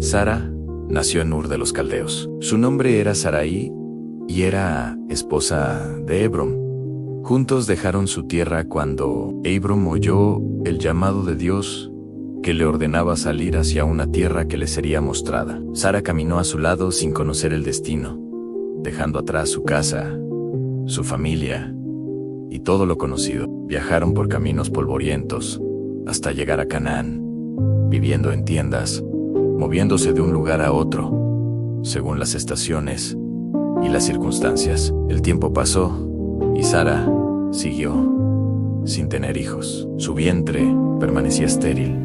Sara nació en Ur de los Caldeos. Su nombre era Sarai y era esposa de Abram. Juntos dejaron su tierra cuando Abram oyó el llamado de Dios que le ordenaba salir hacia una tierra que le sería mostrada. Sara caminó a su lado sin conocer el destino, dejando atrás su casa, su familia y todo lo conocido. Viajaron por caminos polvorientos hasta llegar a Canaán, viviendo en tiendas, moviéndose de un lugar a otro, según las estaciones y las circunstancias. El tiempo pasó y Sara siguió sin tener hijos. Su vientre permanecía estéril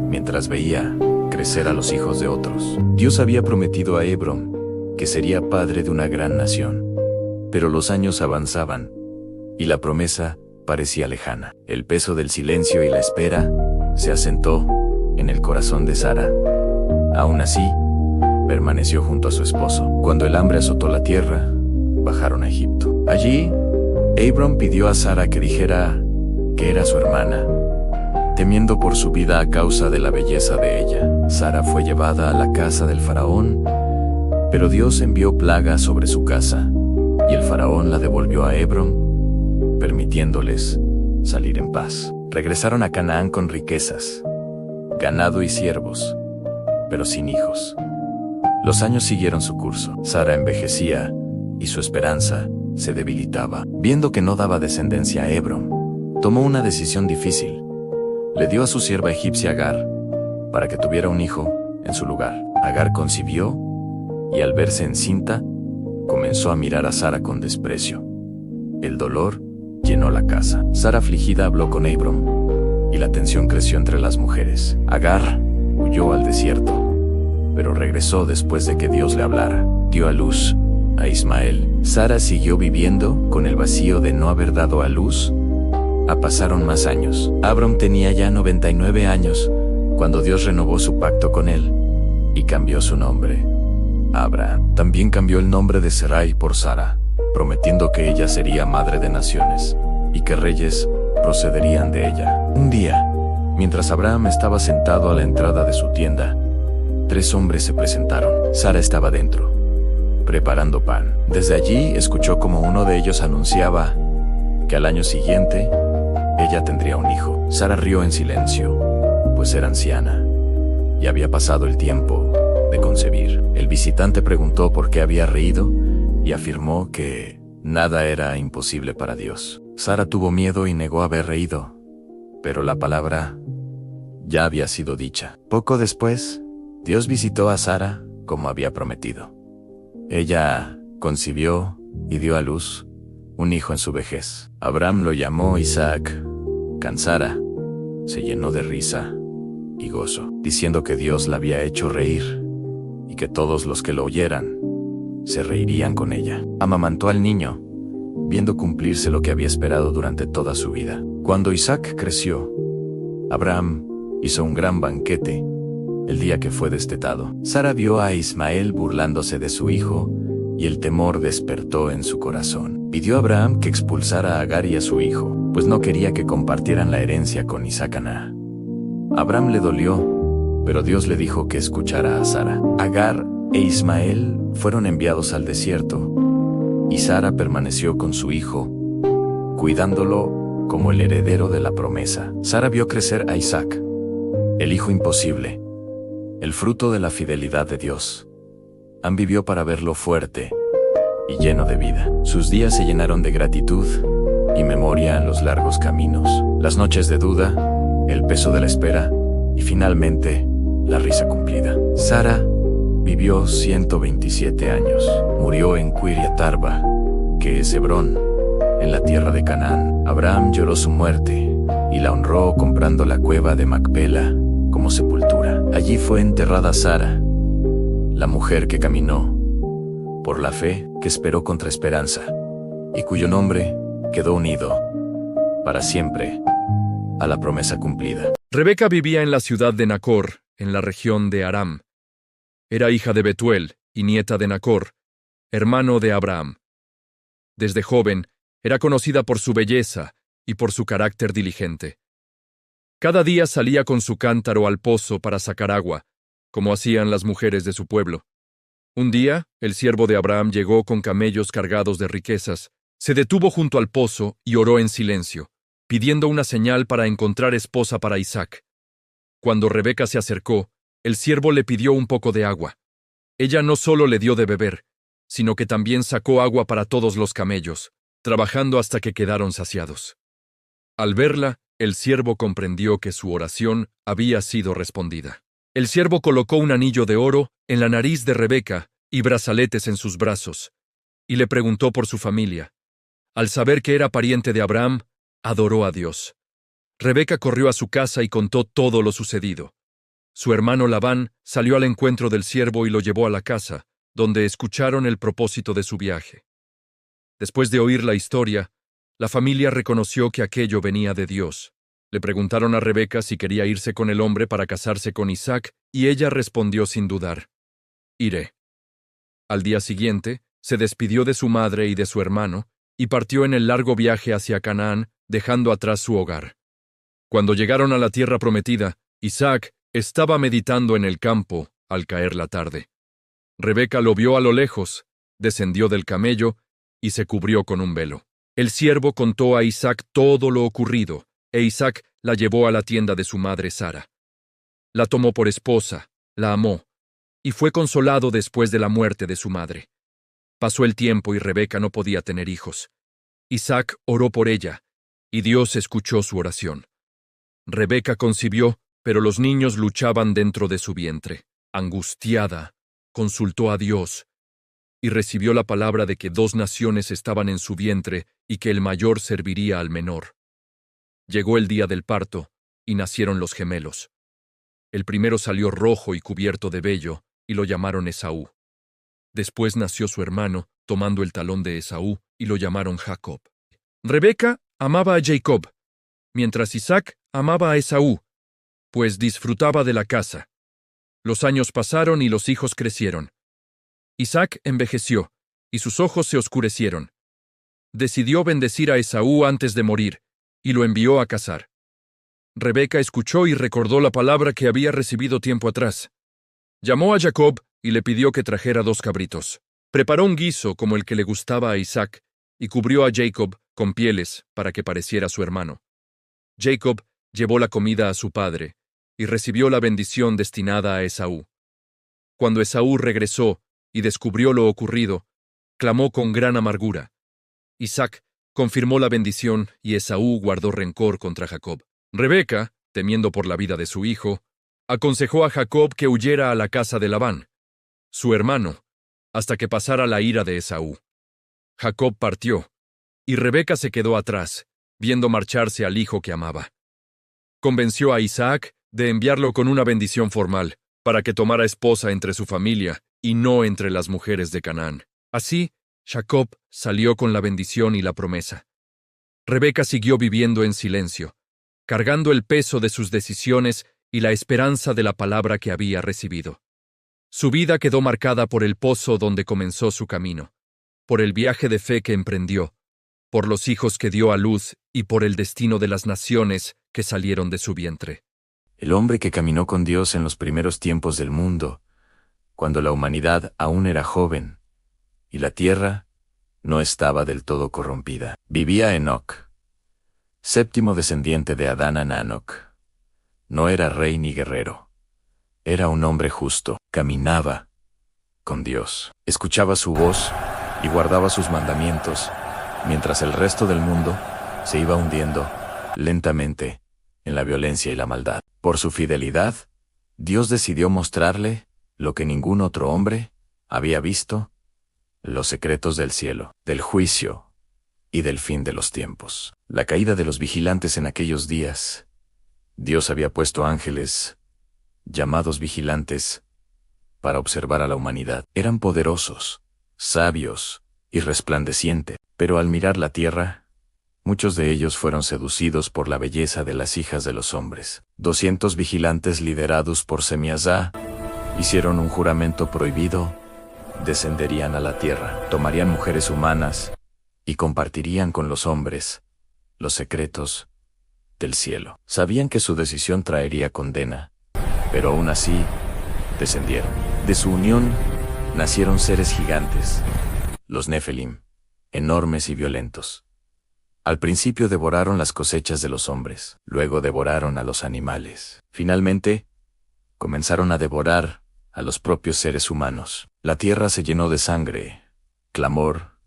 mientras veía crecer a los hijos de otros. Dios había prometido a Abram que sería padre de una gran nación, pero los años avanzaban y la promesa parecía lejana. El peso del silencio y la espera se asentó en el corazón de Sara. Aún así, permaneció junto a su esposo. Cuando el hambre azotó la tierra, bajaron a Egipto. Allí, Abram pidió a Sara que dijera que era su hermana, temiendo por su vida a causa de la belleza de ella. Sara fue llevada a la casa del faraón, pero Dios envió plaga sobre su casa, y el faraón la devolvió a Abram, permitiéndoles salir en paz. Regresaron a Canaán con riquezas, ganado y siervos, pero sin hijos. Los años siguieron su curso. Sara envejecía y su esperanza se debilitaba. Viendo que no daba descendencia a Abram, tomó una decisión difícil. Le dio a su sierva egipcia Agar para que tuviera un hijo en su lugar. Agar concibió y al verse encinta, comenzó a mirar a Sara con desprecio. El dolor llenó la casa. Sara afligida habló con Abram y la tensión creció entre las mujeres. Agar huyó al desierto, pero regresó después de que Dios le hablara. Dio a luz a Ismael. Sara siguió viviendo con el vacío de no haber dado a luz. Pasaron más años. Abram tenía ya 99 años cuando Dios renovó su pacto con él y cambió su nombre a Abraham. También cambió el nombre de Sarai por Sara, prometiendo que ella sería madre de naciones y que reyes procederían de ella. Un día, mientras Abraham estaba sentado a la entrada de su tienda, 3 hombres se presentaron. Sara estaba dentro, preparando pan. Desde allí escuchó como uno de ellos anunciaba que al año siguiente ella tendría un hijo. Sara rió en silencio, pues era anciana y había pasado el tiempo de concebir. El visitante preguntó por qué había reído y afirmó que nada era imposible para Dios. Sara tuvo miedo y negó haber reído, pero la palabra ya había sido dicha. Poco después, Dios visitó a Sara como había prometido. Ella concibió y dio a luz un hijo en su vejez. Abraham lo llamó Isaac. Sara se llenó de risa y gozo, diciendo que Dios la había hecho reír y que todos los que lo oyeran se reirían con ella. Amamantó al niño, viendo cumplirse lo que había esperado durante toda su vida. Cuando Isaac creció, Abraham hizo un gran banquete el día que fue destetado. Sara vio a Ismael burlándose de su hijo y el temor despertó en su corazón. Pidió a Abraham que expulsara a Agar y a su hijo, pues no quería que compartieran la herencia con Isaac. Abraham le dolió, pero Dios le dijo que escuchara a Sara. Agar e Ismael fueron enviados al desierto, y Sara permaneció con su hijo, cuidándolo como el heredero de la promesa. Sara vio crecer a Isaac, el hijo imposible, el fruto de la fidelidad de Dios. Vivió para verlo fuerte y lleno de vida. Sus días se llenaron de gratitud y memoria en los largos caminos, las noches de duda, el peso de la espera y finalmente la risa cumplida. Sara vivió 127 años. Murió en Kiriat Arba, que es Hebrón, en la tierra de Canaán. Abraham lloró su muerte y la honró comprando la cueva de Macpela como sepultura. Allí fue enterrada Sara, la mujer que caminó por la fe, que esperó contra esperanza, y cuyo nombre quedó unido para siempre a la promesa cumplida. Rebeca vivía en la ciudad de Nacor, en la región de Aram. Era hija de Betuel y nieta de Nacor, hermano de Abraham. Desde joven, era conocida por su belleza y por su carácter diligente. Cada día salía con su cántaro al pozo para sacar agua, como hacían las mujeres de su pueblo. Un día, el siervo de Abraham llegó con camellos cargados de riquezas, se detuvo junto al pozo y oró en silencio, pidiendo una señal para encontrar esposa para Isaac. Cuando Rebeca se acercó, el siervo le pidió un poco de agua. Ella no solo le dio de beber, sino que también sacó agua para todos los camellos, trabajando hasta que quedaron saciados. Al verla, el siervo comprendió que su oración había sido respondida. El siervo colocó un anillo de oro en la nariz de Rebeca y brazaletes en sus brazos, y le preguntó por su familia. Al saber que era pariente de Abraham, adoró a Dios. Rebeca corrió a su casa y contó todo lo sucedido. Su hermano Labán salió al encuentro del siervo y lo llevó a la casa, donde escucharon el propósito de su viaje. Después de oír la historia, la familia reconoció que aquello venía de Dios. Le preguntaron a Rebeca si quería irse con el hombre para casarse con Isaac, y ella respondió sin dudar: «Iré». Al día siguiente, se despidió de su madre y de su hermano, y partió en el largo viaje hacia Canaán, dejando atrás su hogar. Cuando llegaron a la tierra prometida, Isaac estaba meditando en el campo al caer la tarde. Rebeca lo vio a lo lejos, descendió del camello y se cubrió con un velo. El siervo contó a Isaac todo lo ocurrido, e Isaac la llevó a la tienda de su madre Sara. La tomó por esposa, la amó, y fue consolado después de la muerte de su madre. Pasó el tiempo y Rebeca no podía tener hijos. Isaac oró por ella, y Dios escuchó su oración. Rebeca concibió, pero los niños luchaban dentro de su vientre. Angustiada, consultó a Dios, y recibió la palabra de que 2 naciones estaban en su vientre y que el mayor serviría al menor. Llegó el día del parto, y nacieron los gemelos. El primero salió rojo y cubierto de vello, y lo llamaron Esaú. Después nació su hermano, tomando el talón de Esaú, y lo llamaron Jacob. Rebeca amaba a Jacob, mientras Isaac amaba a Esaú, pues disfrutaba de la caza. Los años pasaron y los hijos crecieron. Isaac envejeció, y sus ojos se oscurecieron. Decidió bendecir a Esaú antes de morir, y lo envió a cazar. Rebeca escuchó y recordó la palabra que había recibido tiempo atrás. Llamó a Jacob y le pidió que trajera 2 cabritos. Preparó un guiso como el que le gustaba a Isaac, y cubrió a Jacob con pieles para que pareciera su hermano. Jacob llevó la comida a su padre, y recibió la bendición destinada a Esaú. Cuando Esaú regresó y descubrió lo ocurrido, clamó con gran amargura. Isaac confirmó la bendición y Esaú guardó rencor contra Jacob. Rebeca, temiendo por la vida de su hijo, aconsejó a Jacob que huyera a la casa de Labán, su hermano, hasta que pasara la ira de Esaú. Jacob partió, y Rebeca se quedó atrás, viendo marcharse al hijo que amaba. Convenció a Isaac de enviarlo con una bendición formal, para que tomara esposa entre su familia y no entre las mujeres de Canaán. Así, Jacob salió con la bendición y la promesa. Rebeca siguió viviendo en silencio, cargando el peso de sus decisiones y la esperanza de la palabra que había recibido. Su vida quedó marcada por el pozo donde comenzó su camino, por el viaje de fe que emprendió, por los hijos que dio a luz y por el destino de las naciones que salieron de su vientre. El hombre que caminó con Dios en los primeros tiempos del mundo, cuando la humanidad aún era joven, y la tierra no estaba del todo corrompida. Vivía Enoc, 7º descendiente de Adán Enoc. No era rey ni guerrero. Era un hombre justo. Caminaba con Dios. Escuchaba su voz y guardaba sus mandamientos, mientras el resto del mundo se iba hundiendo lentamente en la violencia y la maldad. Por su fidelidad, Dios decidió mostrarle lo que ningún otro hombre había visto: los secretos del cielo, del juicio y del fin de los tiempos. La caída de los vigilantes en aquellos días. Dios había puesto ángeles, llamados vigilantes, para observar a la humanidad. Eran poderosos, sabios y resplandecientes, pero al mirar la tierra, muchos de ellos fueron seducidos por la belleza de las hijas de los hombres. 200 vigilantes liderados por Semiasá hicieron un juramento prohibido: descenderían a la tierra, tomarían mujeres humanas y compartirían con los hombres los secretos del cielo. Sabían que su decisión traería condena, pero aún así descendieron. De su unión nacieron seres gigantes, los Nefelim, enormes y violentos. Al principio devoraron las cosechas de los hombres, luego devoraron a los animales. Finalmente, comenzaron a devorar a los propios seres humanos. La tierra se llenó de sangre, clamor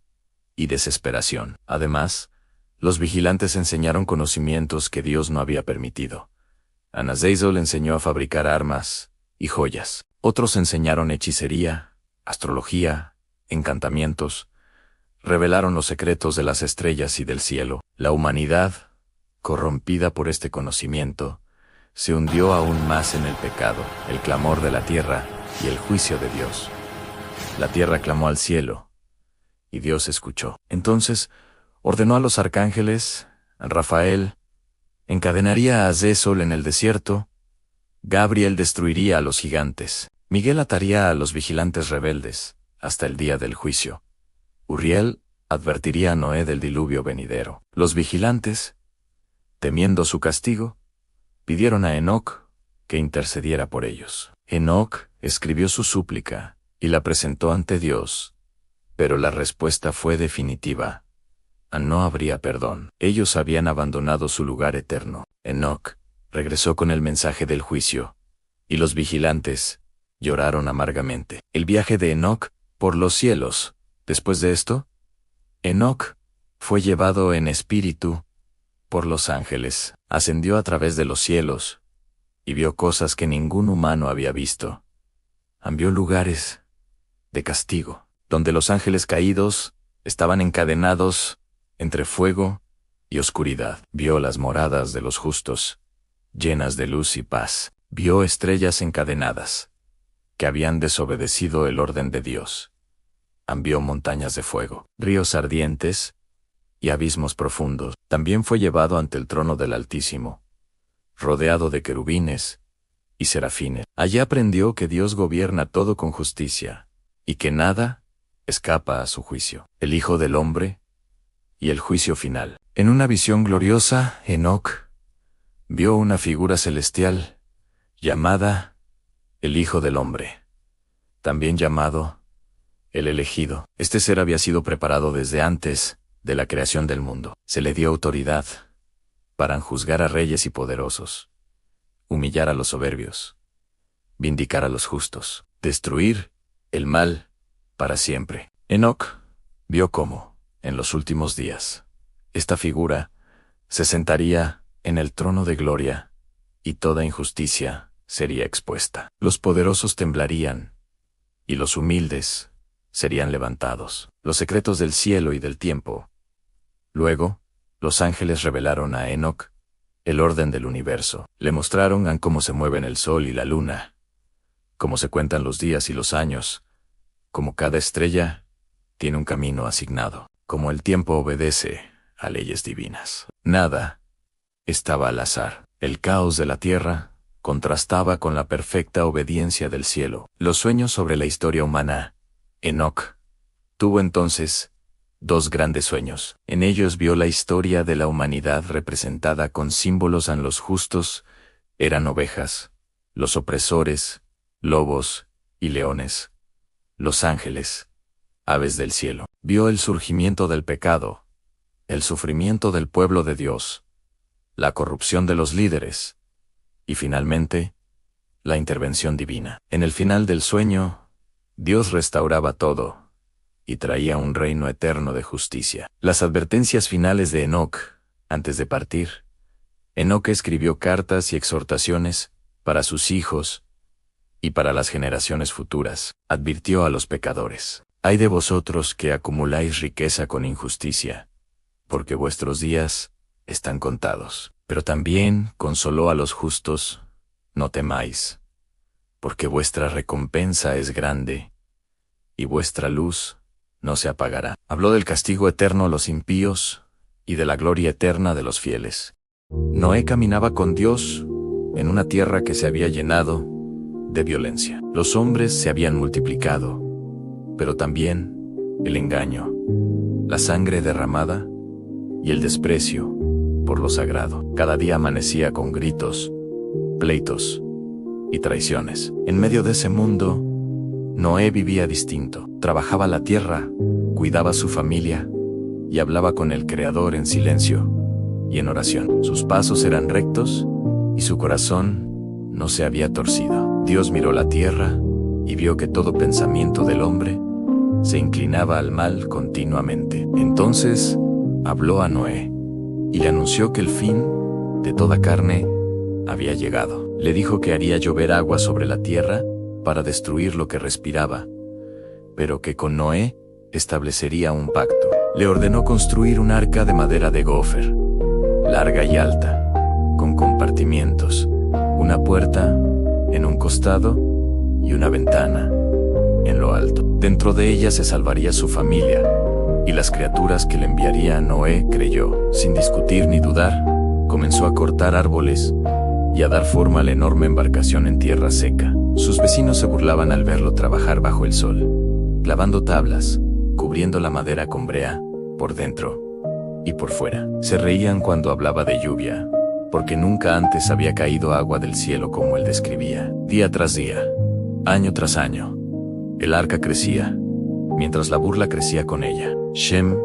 y desesperación. Además, los vigilantes enseñaron conocimientos que Dios no había permitido. Anazazel enseñó a fabricar armas y joyas. Otros enseñaron hechicería, astrología, encantamientos. Revelaron los secretos de las estrellas y del cielo. La humanidad, corrompida por este conocimiento, se hundió aún más en el pecado, el clamor de la tierra y el juicio de Dios. La tierra clamó al cielo, y Dios escuchó. Entonces ordenó a los arcángeles, a Rafael, encadenaría a Azézol en el desierto, Gabriel destruiría a los gigantes, Miguel ataría a los vigilantes rebeldes, hasta el día del juicio. Uriel advertiría a Noé del diluvio venidero. Los vigilantes, temiendo su castigo, pidieron a Enoc que intercediera por ellos. Enoc escribió su súplica y la presentó ante Dios, pero la respuesta fue definitiva. No habría perdón. Ellos habían abandonado su lugar eterno. Enoc regresó con el mensaje del juicio, y los vigilantes lloraron amargamente. El viaje de Enoc por los cielos. Después de esto, Enoc fue llevado en espíritu por los ángeles, ascendió a través de los cielos, y vio cosas que ningún humano había visto. Vio lugares de castigo, donde los ángeles caídos estaban encadenados entre fuego y oscuridad. Vio las moradas de los justos, llenas de luz y paz. Vio estrellas encadenadas, que habían desobedecido el orden de Dios. Vio montañas de fuego, ríos ardientes y abismos profundos. También fue llevado ante el trono del Altísimo, rodeado de querubines y serafines. Allí aprendió que Dios gobierna todo con justicia, y que nada escapa a su juicio. El Hijo del Hombre y el juicio final. En una visión gloriosa, Enoc vio una figura celestial llamada el Hijo del Hombre, también llamado el elegido. Este ser había sido preparado desde antes de la creación del mundo. Se le dio autoridad para juzgar a reyes y poderosos, humillar a los soberbios, vindicar a los justos, destruir el mal para siempre. Enoc vio cómo, en los últimos días, esta figura se sentaría en el trono de gloria, y toda injusticia sería expuesta. Los poderosos temblarían, y los humildes serían levantados. Los secretos del cielo y del tiempo. Luego, los ángeles revelaron a Enoc el orden del universo. Le mostraron cómo se mueven el sol y la luna, cómo se cuentan los días y los años, cómo cada estrella tiene un camino asignado, cómo el tiempo obedece a leyes divinas. Nada estaba al azar. El caos de la tierra contrastaba con la perfecta obediencia del cielo. Los sueños sobre la historia humana. Enoc tuvo entonces dos grandes sueños. En ellos vio la historia de la humanidad representada con símbolos. Los justos eran ovejas, los opresores, lobos y leones, los ángeles, aves del cielo. Vio el surgimiento del pecado, el sufrimiento del pueblo de Dios, la corrupción de los líderes, y finalmente, la intervención divina. En el final del sueño, Dios restauraba todo, y traía un reino eterno de justicia. Las advertencias finales de Enoc, antes de partir. Enoc escribió cartas y exhortaciones para sus hijos y para las generaciones futuras. Advirtió a los pecadores: «Ay de vosotros que acumuláis riqueza con injusticia, porque vuestros días están contados». Pero también consoló a los justos: «No temáis, porque vuestra recompensa es grande, y vuestra luz no se apagará». Habló del castigo eterno a los impíos y de la gloria eterna de los fieles. Noé caminaba con Dios en una tierra que se había llenado de violencia. Los hombres se habían multiplicado, pero también el engaño, la sangre derramada y el desprecio por lo sagrado. Cada día amanecía con gritos, pleitos y traiciones. En medio de ese mundo, Noé vivía distinto. Trabajaba la tierra, cuidaba a su familia y hablaba con el Creador en silencio y en oración. Sus pasos eran rectos y su corazón no se había torcido. Dios miró la tierra y vio que todo pensamiento del hombre se inclinaba al mal continuamente. Entonces habló a Noé y le anunció que el fin de toda carne había llegado. Le dijo que haría llover agua sobre la tierra para destruir lo que respiraba, pero que con Noé establecería un pacto. Le ordenó construir un arca de madera de gofer, larga y alta, con compartimientos, una puerta en un costado y una ventana en lo alto. Dentro de ella se salvaría su familia y las criaturas que le enviaría a Noé. Creyó. Sin discutir ni dudar, comenzó a cortar árboles y a dar forma a la enorme embarcación en tierra seca. Sus vecinos se burlaban al verlo trabajar bajo el sol, clavando tablas, cubriendo la madera con brea, por dentro y por fuera. Se reían cuando hablaba de lluvia, porque nunca antes había caído agua del cielo como él describía. Día tras día, año tras año, el arca crecía, mientras la burla crecía con ella. Shem,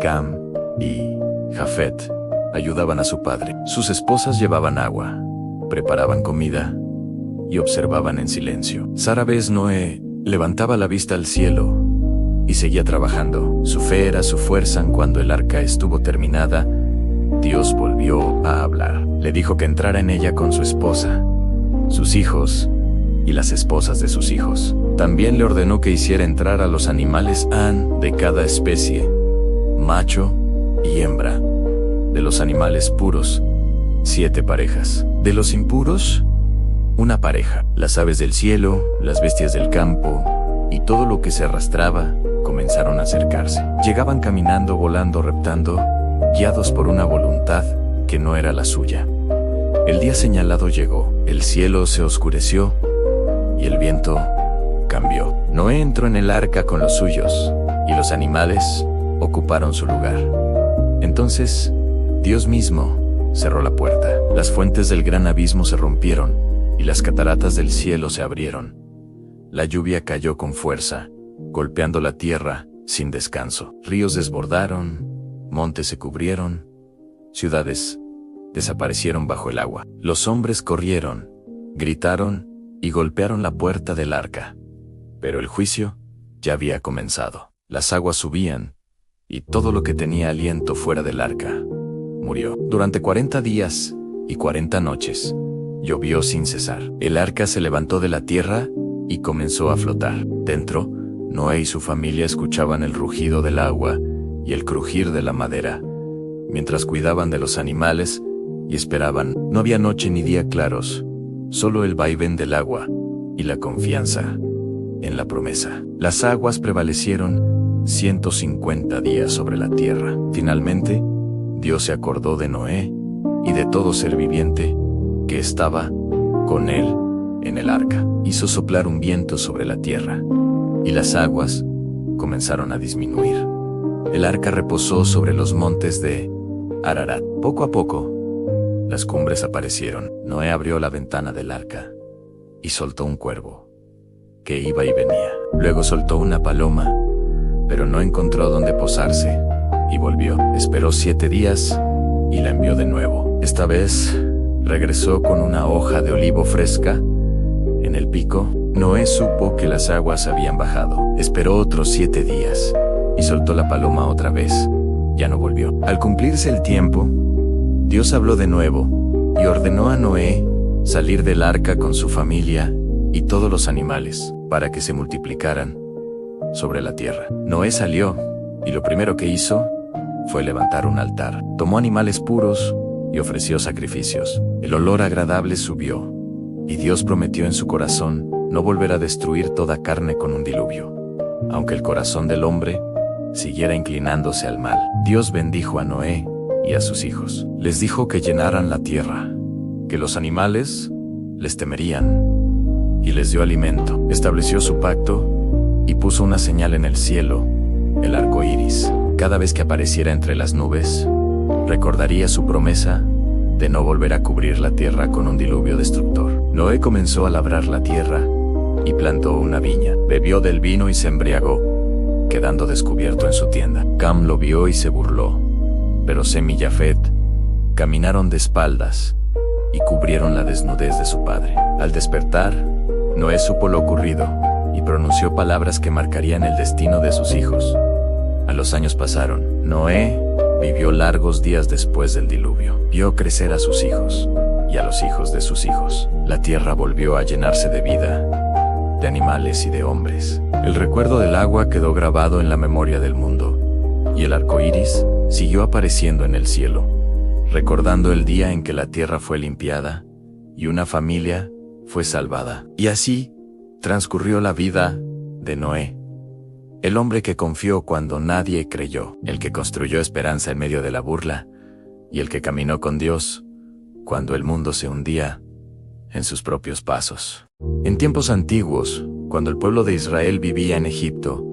Cam y Jafet ayudaban a su padre. Sus esposas llevaban agua, preparaban comida y observaban en silencio. Rara vez Noé levantaba la vista al cielo y seguía trabajando. Su fe era su fuerza. Cuando el arca estuvo terminada, Dios volvió a hablar. Le dijo que entrara en ella con su esposa, sus hijos y las esposas de sus hijos. También le ordenó que hiciera entrar a los animales de cada especie, macho y hembra. De los animales puros, 7 parejas. De los impuros, 1 pareja. Las aves del cielo, las bestias del campo y todo lo que se arrastraba comenzaron a acercarse. Llegaban caminando, volando, reptando, guiados por una voluntad que no era la suya. El día señalado llegó. El cielo se oscureció y el viento cambió. Noé entró en el arca con los suyos y los animales ocuparon su lugar. Entonces, Dios mismo cerró la puerta. Las fuentes del gran abismo se rompieron y las cataratas del cielo se abrieron. La lluvia cayó con fuerza, golpeando la tierra sin descanso. Ríos desbordaron, montes se cubrieron, ciudades desaparecieron bajo el agua. Los hombres corrieron, gritaron y golpearon la puerta del arca. Pero el juicio ya había comenzado. Las aguas subían y todo lo que tenía aliento fuera del arca murió. Durante 40 días y 40 noches llovió sin cesar. El arca se levantó de la tierra y comenzó a flotar. Dentro, Noé y su familia escuchaban el rugido del agua y el crujir de la madera, mientras cuidaban de los animales y esperaban. No había noche ni día claros, solo el vaivén del agua y la confianza en la promesa. Las aguas prevalecieron 150 días sobre la tierra. Finalmente, Dios se acordó de Noé y de todo ser viviente que estaba con él en el arca. Hizo soplar un viento sobre la tierra y las aguas comenzaron a disminuir. El arca reposó sobre los montes de Ararat. Poco a poco, las cumbres aparecieron. Noé abrió la ventana del arca y soltó un cuervo que iba y venía. Luego soltó una paloma, pero no encontró dónde posarse y volvió. Esperó 7 días y la envió de nuevo. Esta vez regresó con una hoja de olivo fresca en el pico. Noé supo que las aguas habían bajado. Esperó otros 7 días y soltó la paloma otra vez. Ya no volvió. Al cumplirse el tiempo, Dios habló de nuevo y ordenó a Noé salir del arca con su familia y todos los animales para que se multiplicaran sobre la tierra. Noé salió y lo primero que hizo fue levantar un altar. Tomó animales puros y ofreció sacrificios. El olor agradable subió y Dios prometió en su corazón no volver a destruir toda carne con un diluvio, aunque el corazón del hombre siguiera inclinándose al mal. Dios bendijo a Noé y a sus hijos. Les dijo que llenaran la tierra, que los animales les temerían y les dio alimento. Estableció su pacto y puso una señal en el cielo, el arco iris. Cada vez que apareciera entre las nubes, recordaría su promesa de no volver a cubrir la tierra con un diluvio destructor. Noé comenzó a labrar la tierra y plantó una viña. Bebió del vino y se embriagó, quedando descubierto en su tienda. Cam lo vio y se burló, pero Sem y Jafet caminaron de espaldas y cubrieron la desnudez de su padre. Al despertar, Noé supo lo ocurrido y pronunció palabras que marcarían el destino de sus hijos. A los años pasaron. Noé vivió largos días después del diluvio. Vio crecer a sus hijos y a los hijos de sus hijos. La tierra volvió a llenarse de vida, de animales y de hombres. El recuerdo del agua quedó grabado en la memoria del mundo, y el arco iris siguió apareciendo en el cielo, recordando el día en que la tierra fue limpiada y una familia fue salvada. Y así transcurrió la vida de Noé, el hombre que confió cuando nadie creyó, el que construyó esperanza en medio de la burla, y el que caminó con Dios cuando el mundo se hundía en sus propios pasos. En tiempos antiguos, cuando el pueblo de Israel vivía en Egipto,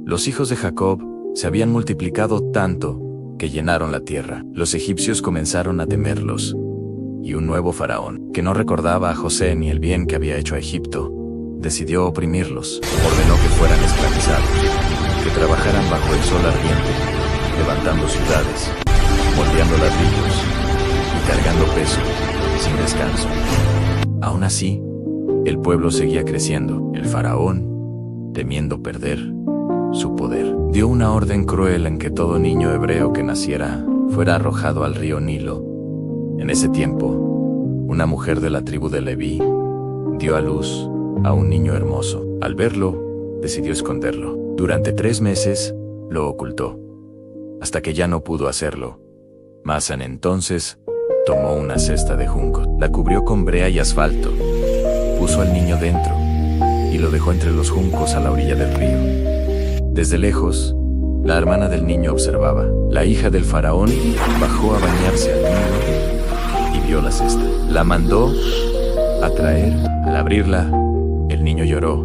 los hijos de Jacob se habían multiplicado tanto que llenaron la tierra. Los egipcios comenzaron a temerlos, y un nuevo faraón, que no recordaba a José ni el bien que había hecho a Egipto, decidió oprimirlos. Ordenó que fueran esclavizados, que trabajaran bajo el sol ardiente, levantando ciudades, moldeando ladrillos y cargando peso sin descanso. Aún así, el pueblo seguía creciendo. El faraón, temiendo perder su poder, dio una orden cruel en que todo niño hebreo que naciera fuera arrojado al río Nilo. En ese tiempo, una mujer de la tribu de Leví dio a luz a un niño hermoso. Al verlo, decidió esconderlo. Durante 3 meses, lo ocultó, hasta que ya no pudo hacerlo. Masan entonces tomó una cesta de juncos, la cubrió con brea y asfalto, puso al niño dentro y lo dejó entre los juncos a la orilla del río. Desde lejos, la hermana del niño observaba. La hija del faraón bajó a bañarse al Nilo y vio la cesta. La mandó a traer. Al abrirla, el niño lloró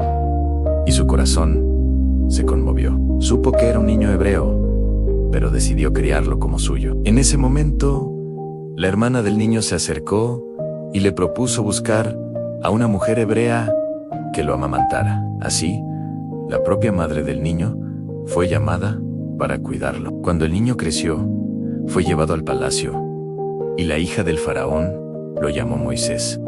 y su corazón se conmovió. Supo que era un niño hebreo, pero decidió criarlo como suyo. En ese momento, la hermana del niño se acercó y le propuso buscar a una mujer hebrea que lo amamantara. Así, la propia madre del niño fue llamada para cuidarlo. Cuando el niño creció, fue llevado al palacio, y la hija del faraón lo llamó Moisés,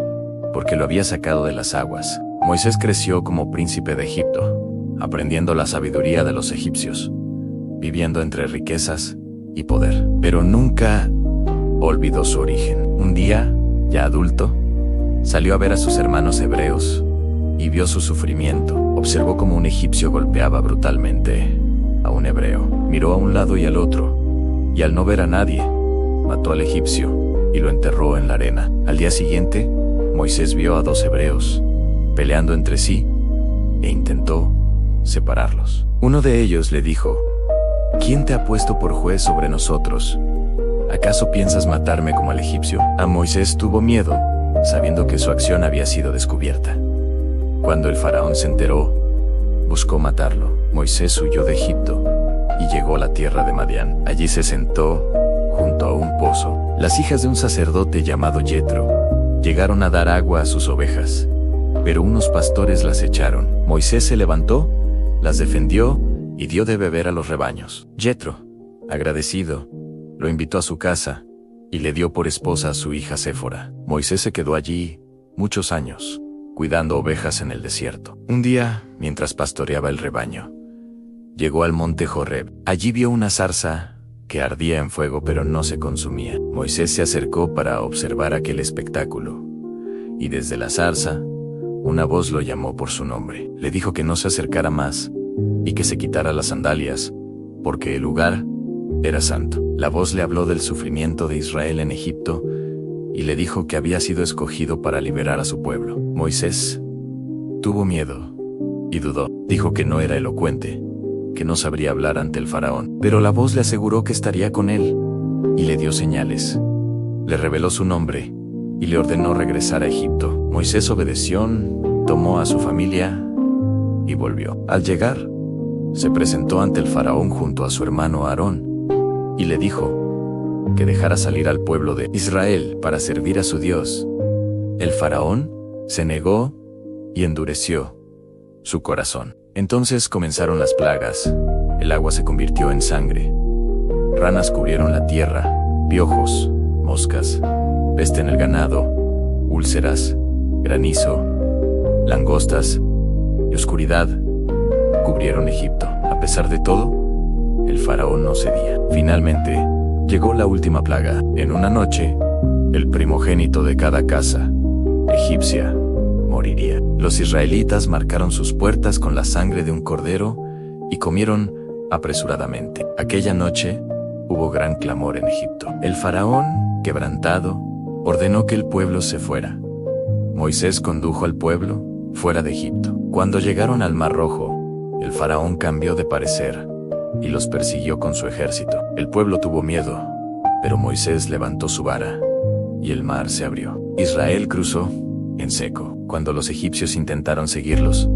porque lo había sacado de las aguas. Moisés creció como príncipe de Egipto, aprendiendo la sabiduría de los egipcios, viviendo entre riquezas y poder. Pero nunca olvidó su origen. Un día, ya adulto, salió a ver a sus hermanos hebreos y vio su sufrimiento. Observó cómo un egipcio golpeaba brutalmente a un hebreo. Miró a un lado y al otro, y al no ver a nadie, mató al egipcio y lo enterró en la arena. Al día siguiente, Moisés vio a 2 hebreos peleando entre sí e intentó separarlos. Uno de ellos le dijo: ¿Quién te ha puesto por juez sobre nosotros? ¿Acaso piensas matarme como al egipcio? A Moisés tuvo miedo, sabiendo que su acción había sido descubierta. Cuando el faraón se enteró, buscó matarlo. Moisés huyó de Egipto y llegó a la tierra de Madián. Allí se sentó junto a un pozo. Las hijas de un sacerdote llamado Jetro llegaron a dar agua a sus ovejas, pero unos pastores las echaron. Moisés se levantó, las defendió y dio de beber a los rebaños. Jetro, agradecido, lo invitó a su casa y le dio por esposa a su hija Séfora. Moisés se quedó allí muchos años, cuidando ovejas en el desierto. Un día, mientras pastoreaba el rebaño, llegó al monte Joreb. Allí vio una zarza que ardía en fuego pero no se consumía. Moisés se acercó para observar aquel espectáculo, y desde la zarza, una voz lo llamó por su nombre. Le dijo que no se acercara más y que se quitara las sandalias, porque el lugar era santo. La voz le habló del sufrimiento de Israel en Egipto y le dijo que había sido escogido para liberar a su pueblo. Moisés tuvo miedo y dudó. Dijo que no era elocuente, que no sabría hablar ante el faraón, pero la voz le aseguró que estaría con él y le dio señales. Le reveló su nombre y le ordenó regresar a Egipto. Moisés obedeció, tomó a su familia y volvió. Al llegar, se presentó ante el faraón junto a su hermano Aarón y le dijo: que dejara salir al pueblo de Israel para servir a su Dios. El faraón se negó y endureció su corazón. Entonces comenzaron las plagas. El agua se convirtió en sangre. Ranas cubrieron la tierra, piojos, moscas, peste en el ganado, úlceras, granizo, langostas y oscuridad cubrieron Egipto. A pesar de todo, el faraón no cedía. Finalmente, llegó la última plaga. En una noche, el primogénito de cada casa egipcia moriría. Los israelitas marcaron sus puertas con la sangre de un cordero y comieron apresuradamente. Aquella noche hubo gran clamor en Egipto. El faraón, quebrantado, ordenó que el pueblo se fuera. Moisés condujo al pueblo fuera de Egipto. Cuando llegaron al Mar Rojo, el faraón cambió de parecer y los persiguió con su ejército. El pueblo tuvo miedo, pero Moisés levantó su vara y el mar se abrió. Israel cruzó en seco. Cuando los egipcios intentaron seguirlos,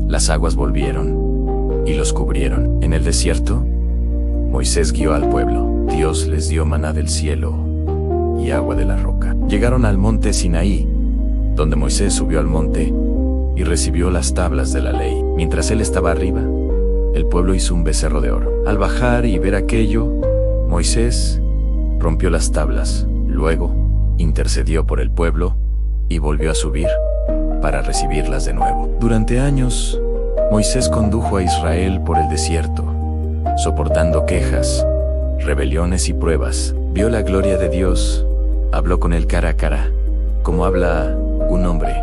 las aguas volvieron y los cubrieron. En el desierto, Moisés guió al pueblo. Dios les dio maná del cielo y agua de la roca. Llegaron al monte Sinaí, donde Moisés subió al monte y recibió las tablas de la ley. Mientras él estaba arriba, el pueblo hizo un becerro de oro. Al bajar y ver aquello, Moisés rompió las tablas. Luego, intercedió por el pueblo y volvió a subir para recibirlas de nuevo. Durante años, Moisés condujo a Israel por el desierto, soportando quejas, rebeliones y pruebas. Vio la gloria de Dios, habló con él cara a cara, como habla un hombre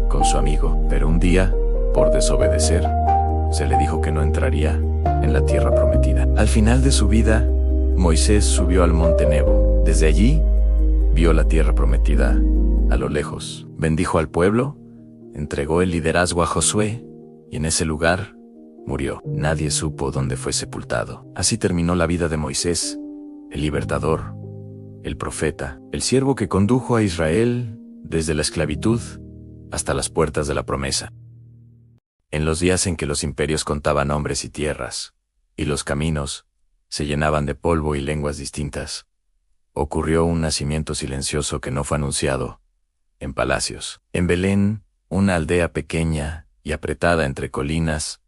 con su amigo. Pero un día, por desobedecer, se le dijo que no entraría en la tierra prometida. Al final de su vida, Moisés subió al monte Nebo. Desde allí, vio la tierra prometida a lo lejos. Bendijo al pueblo, entregó el liderazgo a Josué, y en ese lugar murió. Nadie supo dónde fue sepultado. Así terminó la vida de Moisés, el libertador, el profeta, el siervo que condujo a Israel desde la esclavitud hasta las puertas de la promesa. En los días en que los imperios contaban hombres y tierras, y los caminos se llenaban de polvo y lenguas distintas, ocurrió un nacimiento silencioso que no fue anunciado en palacios. En Belén, una aldea pequeña y apretada entre colinas,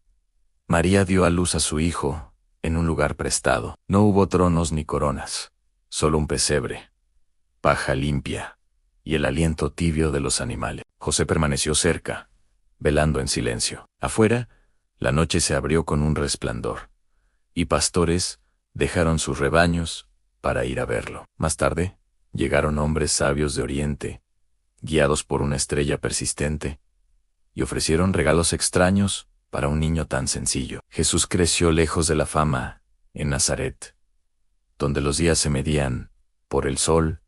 María dio a luz a su hijo en un lugar prestado. No hubo tronos ni coronas, solo un pesebre, paja limpia y el aliento tibio de los animales. José permaneció cerca, velando en silencio. Afuera, la noche se abrió con un resplandor, y pastores dejaron sus rebaños para ir a verlo. Más tarde, llegaron hombres sabios de Oriente, guiados por una estrella persistente, y ofrecieron regalos extraños para un niño tan sencillo. Jesús creció lejos de la fama, en Nazaret, donde los días se medían por el sol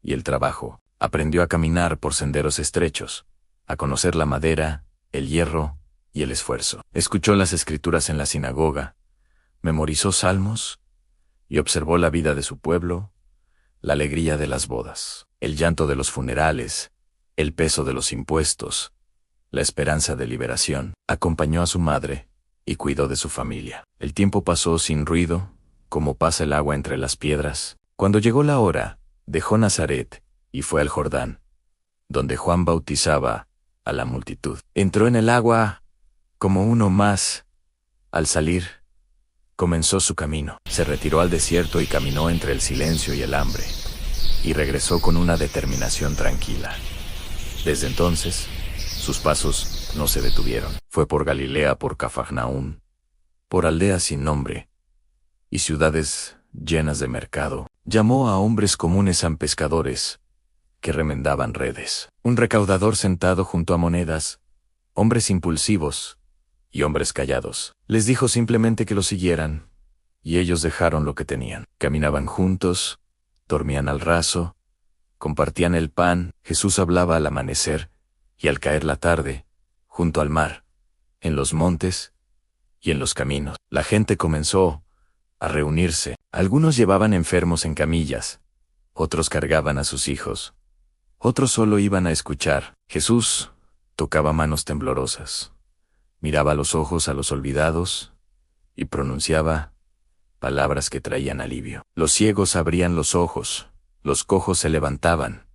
y el trabajo. Aprendió a caminar por senderos estrechos, a conocer la madera, el hierro y el esfuerzo. Escuchó las escrituras en la sinagoga, memorizó salmos y observó la vida de su pueblo, la alegría de las bodas, el llanto de los funerales, el peso de los impuestos, la esperanza de liberación. Acompañó a su madre y cuidó de su familia. El tiempo pasó sin ruido, como pasa el agua entre las piedras. Cuando llegó la hora, dejó Nazaret y fue al Jordán, donde Juan bautizaba a la multitud. Entró en el agua como uno más. Al salir, comenzó su camino. Se retiró al desierto y caminó entre el silencio y el hambre, y regresó con una determinación tranquila. Desde entonces, sus pasos no se detuvieron. Fue por Galilea, por Cafarnaún, por aldeas sin nombre y ciudades llenas de mercado. Llamó a hombres comunes a pescadores que remendaban redes. Un recaudador sentado junto a monedas, hombres impulsivos y hombres callados. Les dijo simplemente que lo siguieran, y ellos dejaron lo que tenían. Caminaban juntos, dormían al raso, compartían el pan. Jesús hablaba al amanecer y al caer la tarde, junto al mar, en los montes y en los caminos. La gente comenzó a reunirse. Algunos llevaban enfermos en camillas, otros cargaban a sus hijos, otros solo iban a escuchar. Jesús tocaba manos temblorosas, miraba a los ojos a los olvidados y pronunciaba: palabras que traían alivio. Los ciegos abrían los ojos, los cojos se levantaban,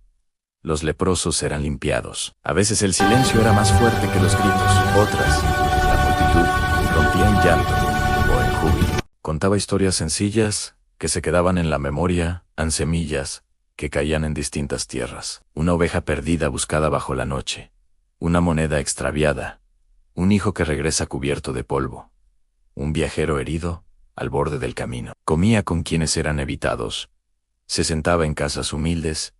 los leprosos eran limpiados. A veces el silencio era más fuerte que los gritos, otras, la multitud rompía en llanto o en júbilo. Contaba historias sencillas que se quedaban en la memoria, semillas que caían en distintas tierras. Una oveja perdida buscada bajo la noche, una moneda extraviada, un hijo que regresa cubierto de polvo, un viajero herido al borde del camino. Comía con quienes eran evitados, se sentaba en casas humildes,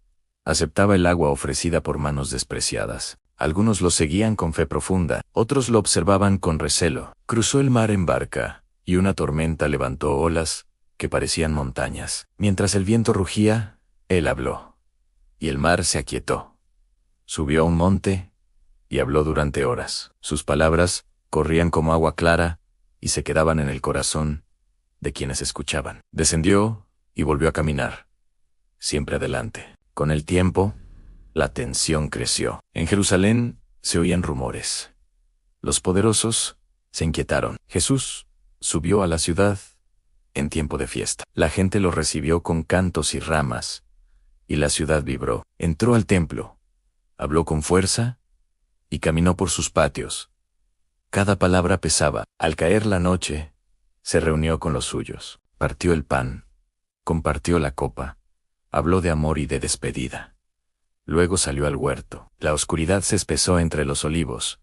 aceptaba el agua ofrecida por manos despreciadas. Algunos lo seguían con fe profunda, otros lo observaban con recelo. Cruzó el mar en barca, y una tormenta levantó olas que parecían montañas. Mientras el viento rugía, él habló, y el mar se aquietó. Subió a un monte, y habló durante horas. Sus palabras corrían como agua clara, y se quedaban en el corazón de quienes escuchaban. Descendió, y volvió a caminar, siempre adelante. Con el tiempo, la tensión creció. En Jerusalén se oían rumores. Los poderosos se inquietaron. Jesús subió a la ciudad en tiempo de fiesta. La gente lo recibió con cantos y ramas, y la ciudad vibró. Entró al templo, habló con fuerza, y caminó por sus patios. Cada palabra pesaba. Al caer la noche, se reunió con los suyos. Partió el pan, compartió la copa, habló de amor y de despedida. Luego salió al huerto. La oscuridad se espesó entre los olivos.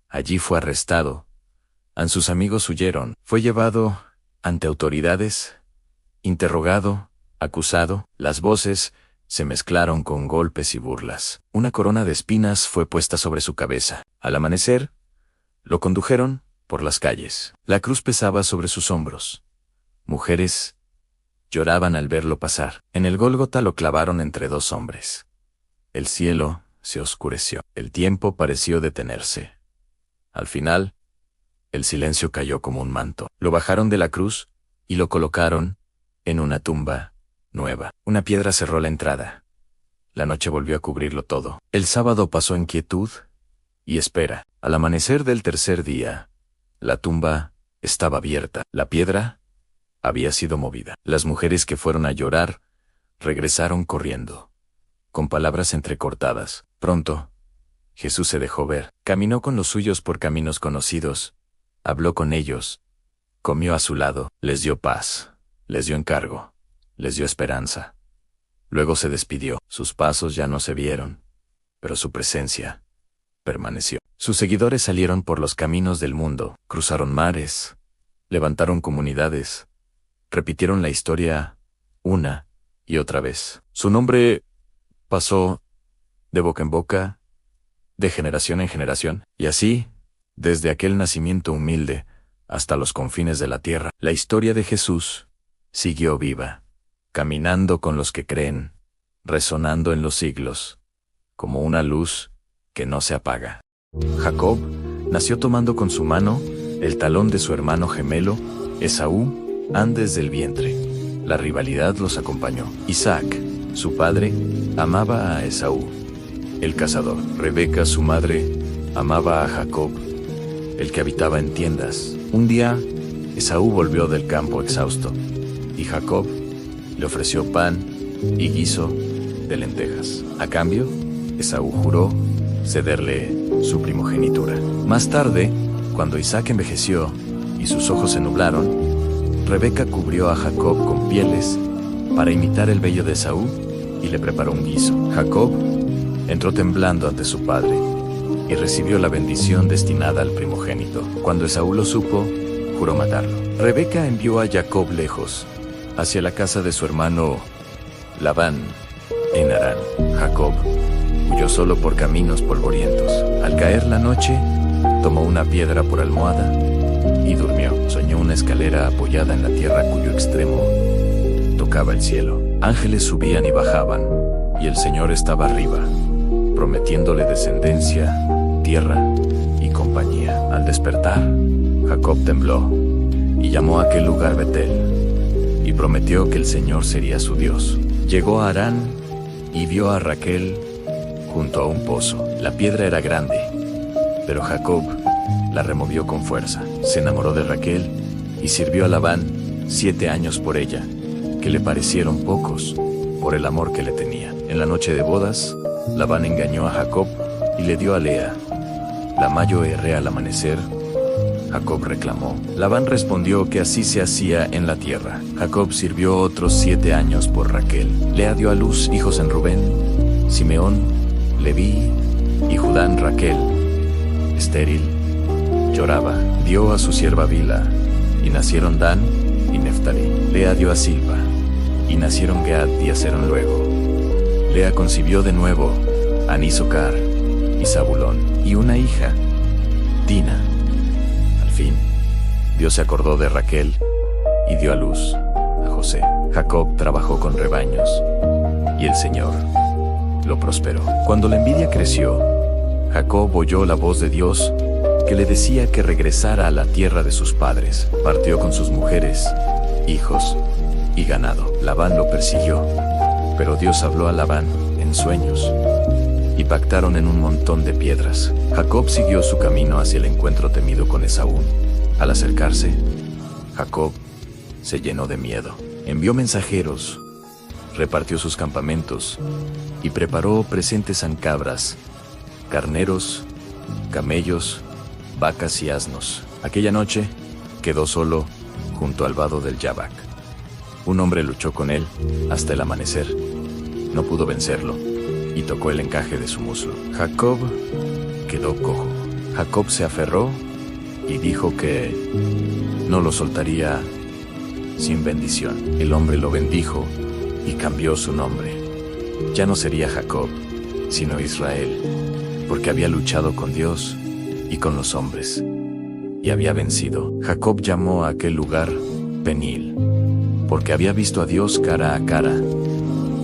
Allí fue arrestado. Sus amigos huyeron. Fue llevado ante autoridades, interrogado, acusado. Las voces se mezclaron con golpes y burlas. Una corona de espinas fue puesta sobre su cabeza. Al amanecer, lo condujeron por las calles. La cruz pesaba sobre sus hombros. Mujeres lloraban al verlo pasar. En el Gólgota lo clavaron entre dos hombres. El cielo se oscureció. El tiempo pareció detenerse. Al final, el silencio cayó como un manto. Lo bajaron de la cruz y lo colocaron en una tumba nueva. Una piedra cerró la entrada. La noche volvió a cubrirlo todo. El sábado pasó en quietud y espera. Al amanecer del tercer día, la tumba estaba abierta. La piedra había sido movida. Las mujeres que fueron a llorar regresaron corriendo, con palabras entrecortadas. Pronto, Jesús se dejó ver. Caminó con los suyos por caminos conocidos, habló con ellos, comió a su lado, les dio paz, les dio encargo, les dio esperanza. Luego se despidió. Sus pasos ya no se vieron, pero su presencia permaneció. Sus seguidores salieron por los caminos del mundo, cruzaron mares, levantaron comunidades, repitieron la historia una y otra vez. Su nombre pasó de boca en boca, de generación en generación, y así, desde aquel nacimiento humilde hasta los confines de la tierra, la historia de Jesús siguió viva, caminando con los que creen, resonando en los siglos, como una luz que no se apaga. Jacob nació tomando con su mano el talón de su hermano gemelo, Esaú, antes del vientre. La rivalidad los acompañó. Isaac, su padre, amaba a Esaú, el cazador. Rebeca, su madre, amaba a Jacob, el que habitaba en tiendas. Un día, Esaú volvió del campo exhausto, y Jacob le ofreció pan y guiso de lentejas. A cambio, Esaú juró cederle su primogenitura. Más tarde, cuando Isaac envejeció y sus ojos se nublaron, Rebeca cubrió a Jacob con pieles para imitar el vello de Esaú y le preparó un guiso. Jacob entró temblando ante su padre y recibió la bendición destinada al primogénito. Cuando Esaú lo supo, juró matarlo. Rebeca envió a Jacob lejos, hacia la casa de su hermano Labán en Harán. Jacob huyó solo por caminos polvorientos. Al caer la noche, tomó una piedra por almohada y durmió. Soñó una escalera apoyada en la tierra cuyo extremo tocaba el cielo. Ángeles subían y bajaban, y el Señor estaba arriba, prometiéndole descendencia, tierra y compañía. Al despertar, Jacob tembló y llamó a aquel lugar Betel, y prometió que el Señor sería su Dios. Llegó a Harán y vio a Raquel junto a un pozo. La piedra era grande, pero Jacob la removió con fuerza. Se enamoró de Raquel y sirvió a Labán 7 años por ella, que le parecieron pocos, por el amor que le tenía. En la noche de bodas, Labán engañó a Jacob y le dio a Lea. La mayo erré al amanecer. Jacob reclamó. Labán respondió que así se hacía en la tierra. Jacob sirvió otros 7 años por Raquel. Lea dio a luz hijos en Rubén, Simeón, Leví y Judá. Raquel, estéril, lloraba. Dio a su sierva Bilha, y nacieron Dan y Neftalí. Lea dio a Silpa, y nacieron Gad y Aser luego. Lea concibió de nuevo a Issacar y Zabulón, y una hija, Dina. Al fin, Dios se acordó de Raquel y dio a luz a José. Jacob trabajó con rebaños, y el Señor lo prosperó. Cuando la envidia creció, Jacob oyó la voz de Dios que le decía que regresara a la tierra de sus padres. Partió con sus mujeres, hijos y ganado. Labán lo persiguió, pero Dios habló a Labán en sueños, y pactaron en un montón de piedras. Jacob siguió su camino hacia el encuentro temido con Esaú. Al acercarse, Jacob se llenó de miedo. Envió mensajeros, repartió sus campamentos y preparó presentes en cabras, carneros, camellos, vacas y asnos. Aquella noche quedó solo junto al vado del Jabac. Un hombre luchó con él hasta el amanecer. No pudo vencerlo y tocó el encaje de su muslo. Jacob quedó cojo. Jacob se aferró y dijo que no lo soltaría sin bendición. El hombre lo bendijo y cambió su nombre. Ya no sería Jacob, sino Israel, porque había luchado con Dios y con los hombres, y había vencido. Jacob llamó a aquel lugar Penil, porque había visto a Dios cara a cara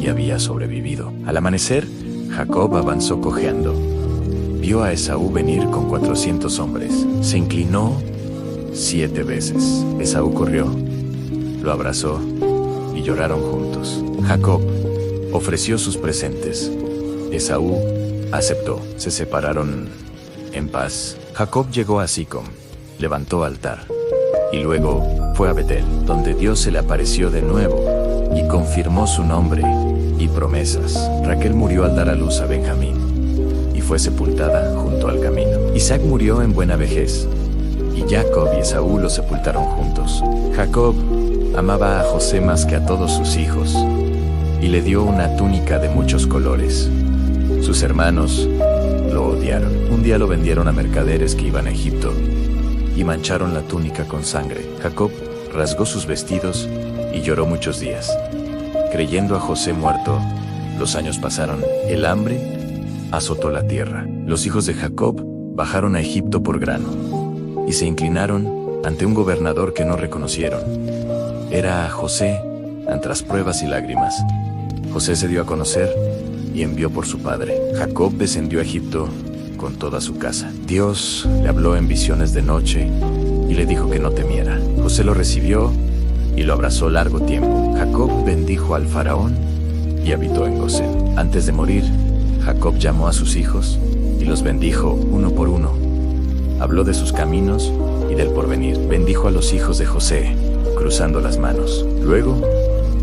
y había sobrevivido. Al amanecer, Jacob avanzó cojeando. Vio a Esaú venir con 400 hombres. Se inclinó 7 veces. Esaú corrió, lo abrazó y lloraron juntos. Jacob ofreció sus presentes. Esaú aceptó. Se separaron en paz. Jacob llegó a Sicom, levantó altar, y luego fue a Betel, donde Dios se le apareció de nuevo y confirmó su nombre y promesas. Raquel murió al dar a luz a Benjamín y fue sepultada junto al camino. Isaac murió en buena vejez, y Jacob y Esaú lo sepultaron juntos. Jacob amaba a José más que a todos sus hijos, y le dio una túnica de muchos colores. Sus hermanos lo odiaron. Un día lo vendieron a mercaderes que iban a Egipto, y mancharon la túnica con sangre. Jacob rasgó sus vestidos y lloró muchos días. Creyendo a José muerto, los años pasaron. El hambre azotó la tierra. Los hijos de Jacob bajaron a Egipto por grano, y se inclinaron ante un gobernador que no reconocieron. Era José, tras pruebas y lágrimas. José se dio a conocer y envió por su padre. Jacob descendió a Egipto con toda su casa. Dios le habló en visiones de noche y le dijo que no temiera. José lo recibió y lo abrazó largo tiempo. Jacob bendijo al faraón y habitó en Gosén. Antes de morir, Jacob llamó a sus hijos y los bendijo uno por uno. Habló de sus caminos y del porvenir. Bendijo a los hijos de José, cruzando las manos. Luego,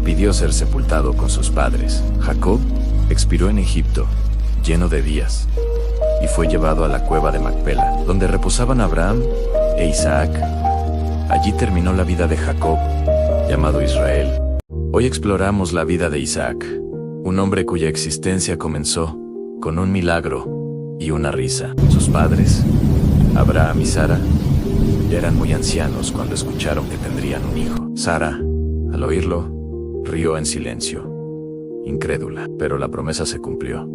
pidió ser sepultado con sus padres. Jacob expiró en Egipto, lleno de días, y fue llevado a la cueva de Macpela, donde reposaban Abraham e Isaac. Allí terminó la vida de Jacob, llamado Israel. Hoy exploramos la vida de Isaac, un hombre cuya existencia comenzó con un milagro y una risa. Sus padres, Abraham y Sara, ya eran muy ancianos cuando escucharon que tendrían un hijo. Sara, al oírlo, rió en silencio, incrédula, pero la promesa se cumplió,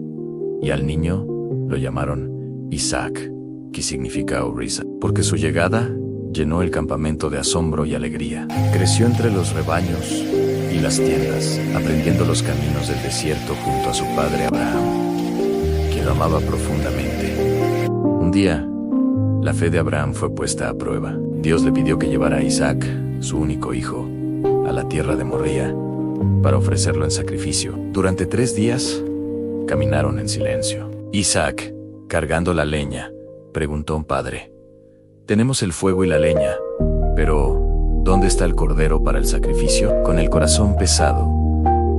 y al niño lo llamaron Isaac, que significa risa, porque su llegada llenó el campamento de asombro y alegría. Creció entre los rebaños y las tiendas, aprendiendo los caminos del desierto junto a su padre Abraham, quien lo amaba profundamente. Un día, la fe de Abraham fue puesta a prueba. Dios le pidió que llevara a Isaac, su único hijo, a la tierra de Moría para ofrecerlo en sacrificio. Durante 3 días, caminaron en silencio. Isaac, cargando la leña, preguntó a un padre: «Tenemos el fuego y la leña, pero ¿dónde ¿dónde está el cordero para el sacrificio? Con el corazón pesado,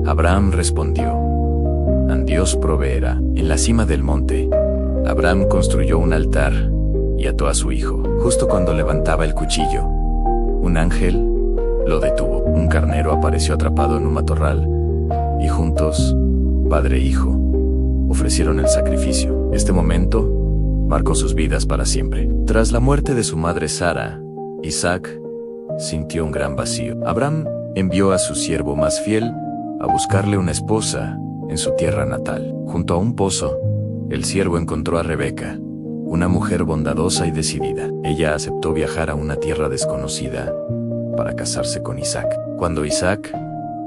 Abraham respondió: Dios proveerá. En la cima del monte, Abraham construyó un altar y ató a su hijo. Justo cuando levantaba el cuchillo, un ángel lo detuvo. Un carnero apareció atrapado en un matorral y juntos, padre e hijo, ofrecieron el sacrificio. Este momento marcó sus vidas para siempre. Tras la muerte de su madre Sara, Isaac sintió un gran vacío. Abraham envió a su siervo más fiel a buscarle una esposa en su tierra natal. Junto a un pozo, el siervo encontró a Rebeca, una mujer bondadosa y decidida. Ella aceptó viajar a una tierra desconocida para casarse con Isaac. Cuando Isaac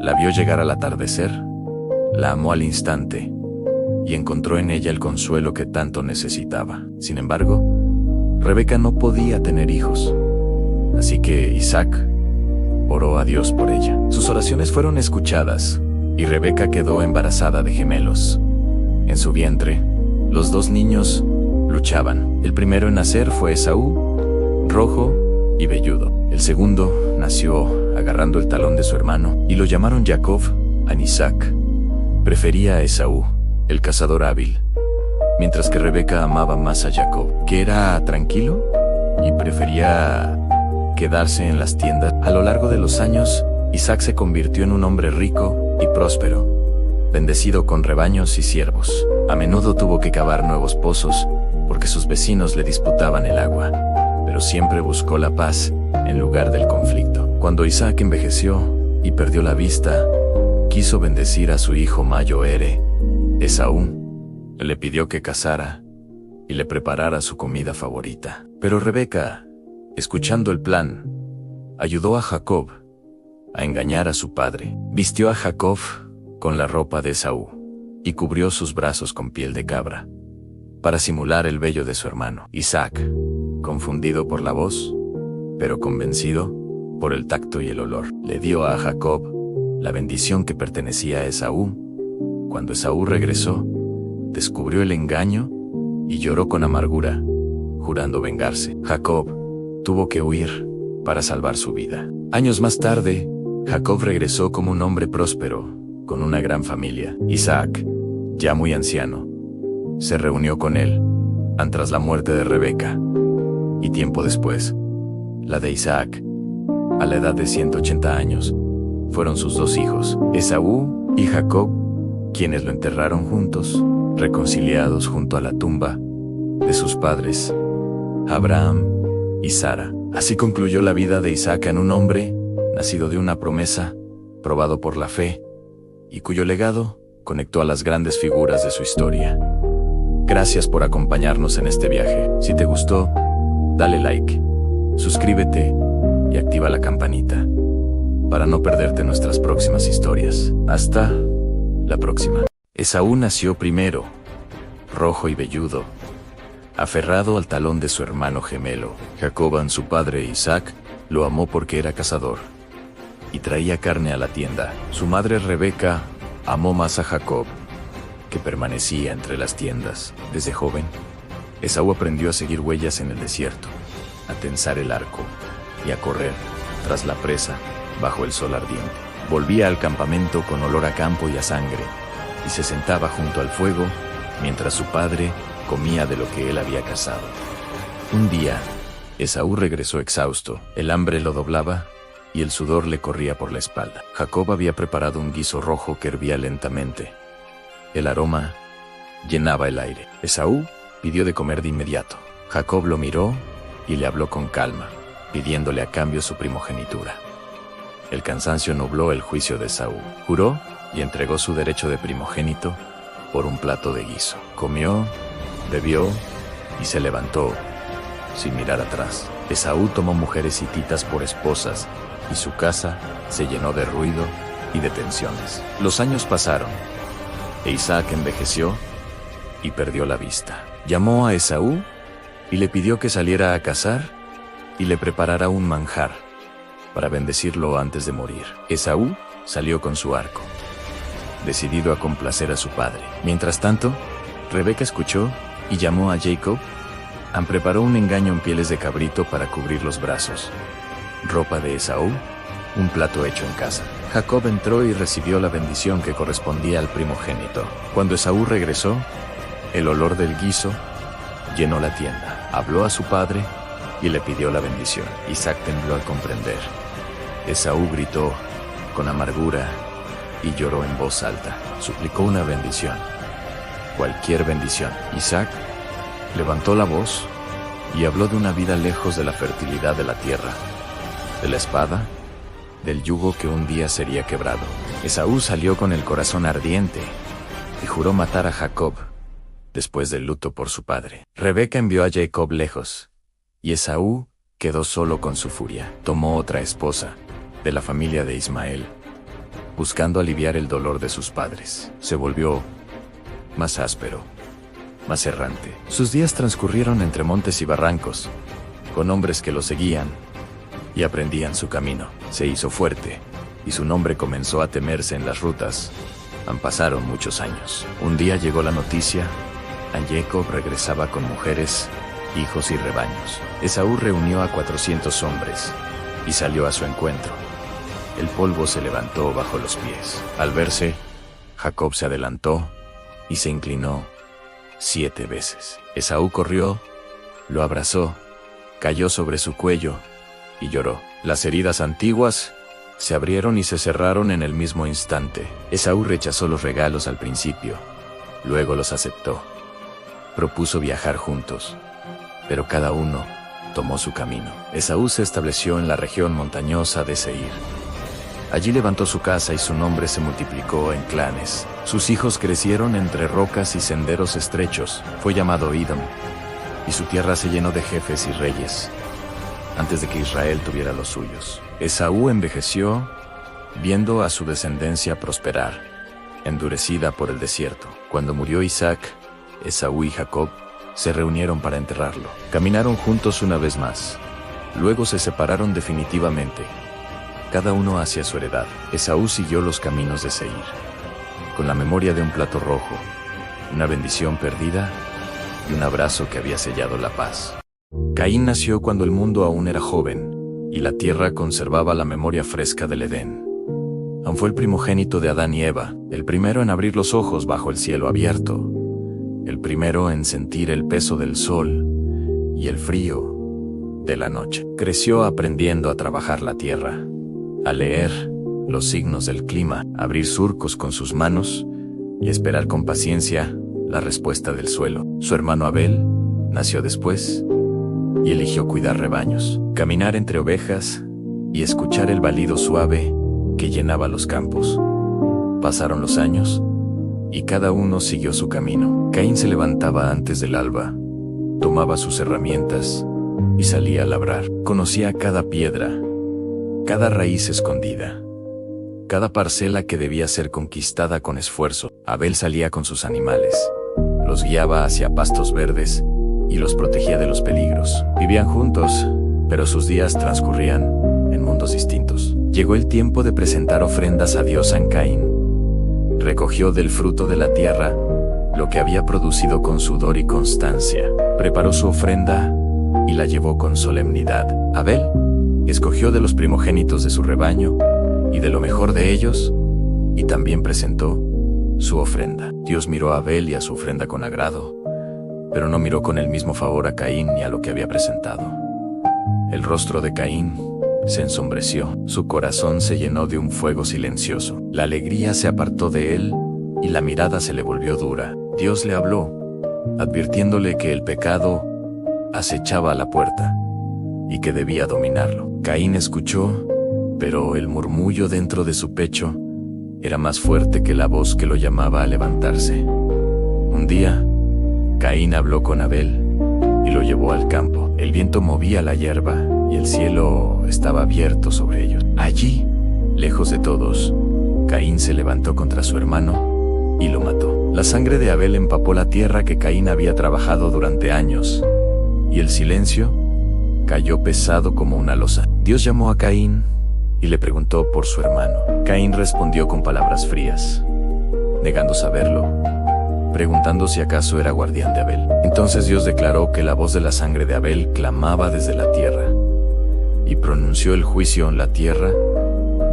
la vio llegar al atardecer, la amó al instante y encontró en ella el consuelo que tanto necesitaba. Sin embargo, Rebeca no podía tener hijos, así que Isaac oró a Dios por ella. Sus oraciones fueron escuchadas y Rebeca quedó embarazada de gemelos. En su vientre, los dos niños luchaban. El primero en nacer fue Esaú, rojo y velludo. El segundo nació agarrando el talón de su hermano y lo llamaron Jacob a Isaac. Prefería a Esaú, el cazador hábil, mientras que Rebeca amaba más a Jacob, que era tranquilo y prefería quedarse en las tiendas. A lo largo de los años, Isaac se convirtió en un hombre rico y próspero, bendecido con rebaños y siervos. A menudo tuvo que cavar nuevos pozos porque sus vecinos le disputaban el agua, pero siempre buscó la paz en lugar del conflicto. Cuando Isaac envejeció y perdió la vista, quiso bendecir a su hijo mayor Esaú. Le pidió que cazara y le preparara su comida favorita. Pero Rebeca, escuchando el plan, ayudó a Jacob a engañar a su padre. Vistió a Jacob con la ropa de Esaú y cubrió sus brazos con piel de cabra para simular el vello de su hermano. Isaac, confundido por la voz, pero convencido por el tacto y el olor, le dio a Jacob la bendición que pertenecía a Esaú. Cuando Esaú regresó, descubrió el engaño y lloró con amargura, jurando vengarse. Jacob tuvo que huir para salvar su vida. Años más tarde, Jacob regresó como un hombre próspero, con una gran familia. Isaac, ya muy anciano, se reunió con él, tras la muerte de Rebeca, y tiempo después, la de Isaac, a la edad de 180 años, fueron sus dos hijos, Esaú y Jacob, quienes lo enterraron juntos, reconciliados junto a la tumba de sus padres, Abraham y Sara. Así concluyó la vida de Isaac, en un hombre nacido de una promesa, probado por la fe, y cuyo legado conectó a las grandes figuras de su historia. Gracias por acompañarnos en este viaje. Si te gustó, dale like, suscríbete y activa la campanita para no perderte nuestras próximas historias. Hasta la próxima. Esaú nació primero, rojo y velludo, aferrado al talón de su hermano gemelo. Jacob, su padre Isaac, lo amó porque era cazador y traía carne a la tienda. Su madre Rebeca amó más a Jacob, que permanecía entre las tiendas. Desde joven, Esaú aprendió a seguir huellas en el desierto, a tensar el arco y a correr tras la presa bajo el sol ardiente. Volvía al campamento con olor a campo y a sangre, y se sentaba junto al fuego mientras su padre comía de lo que él había cazado. Un día, Esaú regresó exhausto. El hambre lo doblaba y el sudor le corría por la espalda. Jacob había preparado un guiso rojo que hervía lentamente. El aroma llenaba el aire. Esaú pidió de comer de inmediato. Jacob lo miró y le habló con calma, pidiéndole a cambio su primogenitura. El cansancio nubló el juicio de Esaú. Juró y entregó su derecho de primogénito por un plato de guiso. Comió, bebió y se levantó sin mirar atrás. Esaú tomó mujeres hititas por esposas y su casa se llenó de ruido y de tensiones. Los años pasaron e Isaac envejeció y perdió la vista. Llamó a Esaú y le pidió que saliera a cazar y le preparara un manjar para bendecirlo antes de morir. Esaú salió con su arco, decidido a complacer a su padre. Mientras tanto, Rebeca escuchó y llamó a Jacob. Preparó un engaño en pieles de cabrito para cubrir los brazos, ropa de Esaú, un plato hecho en casa. Jacob entró y recibió la bendición que correspondía al primogénito. Cuando Esaú regresó, el olor del guiso llenó la tienda. Habló a su padre y le pidió la bendición. Isaac tembló al comprender. Esaú gritó con amargura y lloró en voz alta. Suplicó una bendición. Cualquier bendición. Isaac levantó la voz y habló de una vida lejos de la fertilidad de la tierra, de la espada, del yugo que un día sería quebrado. Esaú salió con el corazón ardiente y juró matar a Jacob después del luto por su padre. Rebeca envió a Jacob lejos, y Esaú quedó solo con su furia. Tomó otra esposa de la familia de Ismael, buscando aliviar el dolor de sus padres. Se volvió más áspero, más errante. Sus días transcurrieron entre montes y barrancos, con hombres que lo seguían y aprendían su camino. Se hizo fuerte, y su nombre comenzó a temerse en las rutas. Pasaron muchos años. Un día llegó la noticia: a Jacob regresaba con mujeres, hijos y rebaños. Esaú reunió a 400 hombres y salió a su encuentro. El polvo se levantó bajo los pies. Al verse, Jacob se adelantó y se inclinó 7 veces. Esaú corrió, lo abrazó, cayó sobre su cuello y lloró. Las heridas antiguas se abrieron y se cerraron en el mismo instante. Esaú rechazó los regalos al principio, luego los aceptó. Propuso viajar juntos, pero cada uno tomó su camino. Esaú se estableció en la región montañosa de Seir. Allí levantó su casa y su nombre se multiplicó en clanes. Sus hijos crecieron entre rocas y senderos estrechos. Fue llamado Edom, y su tierra se llenó de jefes y reyes, antes de que Israel tuviera los suyos. Esaú envejeció, viendo a su descendencia prosperar, endurecida por el desierto. Cuando murió Isaac, Esaú y Jacob se reunieron para enterrarlo. Caminaron juntos una vez más. Luego se separaron definitivamente, cada uno hacia su heredad. Esaú siguió los caminos de Seir, con la memoria de un plato rojo, una bendición perdida y un abrazo que había sellado la paz. Caín nació cuando el mundo aún era joven, y la tierra conservaba la memoria fresca del Edén. Aún fue el primogénito de Adán y Eva, el primero en abrir los ojos bajo el cielo abierto, el primero en sentir el peso del sol y el frío de la noche. Creció aprendiendo a trabajar la tierra, a leer los signos del clima, a abrir surcos con sus manos y esperar con paciencia la respuesta del suelo. Su hermano Abel nació después y eligió cuidar rebaños, caminar entre ovejas y escuchar el balido suave que llenaba los campos. Pasaron los años y cada uno siguió su camino. Caín se levantaba antes del alba, tomaba sus herramientas y salía a labrar. Conocía cada piedra, cada raíz escondida, cada parcela que debía ser conquistada con esfuerzo. Abel salía con sus animales, los guiaba hacia pastos verdes y los protegía de los peligros. Vivían juntos, pero sus días transcurrían en mundos distintos. Llegó el tiempo de presentar ofrendas a Dios. San Caín recogió del fruto de la tierra lo que había producido con sudor y constancia. Preparó su ofrenda y la llevó con solemnidad. Abel escogió de los primogénitos de su rebaño y de lo mejor de ellos, y también presentó su ofrenda. Dios miró a Abel y a su ofrenda con agrado, pero no miró con el mismo favor a Caín ni a lo que había presentado. El rostro de Caín se ensombreció, su corazón se llenó de un fuego silencioso. La alegría se apartó de él y la mirada se le volvió dura. Dios le habló, advirtiéndole que el pecado acechaba a la puerta y que debía dominarlo. Caín escuchó, pero el murmullo dentro de su pecho era más fuerte que la voz que lo llamaba a levantarse. Un día, Caín habló con Abel y lo llevó al campo. El viento movía la hierba y el cielo estaba abierto sobre ellos. Allí, lejos de todos, Caín se levantó contra su hermano y lo mató. La sangre de Abel empapó la tierra que Caín había trabajado durante años, y el silencio cayó pesado como una losa. Dios llamó a Caín y le preguntó por su hermano. Caín respondió con palabras frías, negando saberlo, preguntando si acaso era guardián de Abel. Entonces Dios declaró que la voz de la sangre de Abel clamaba desde la tierra, y pronunció el juicio en la tierra,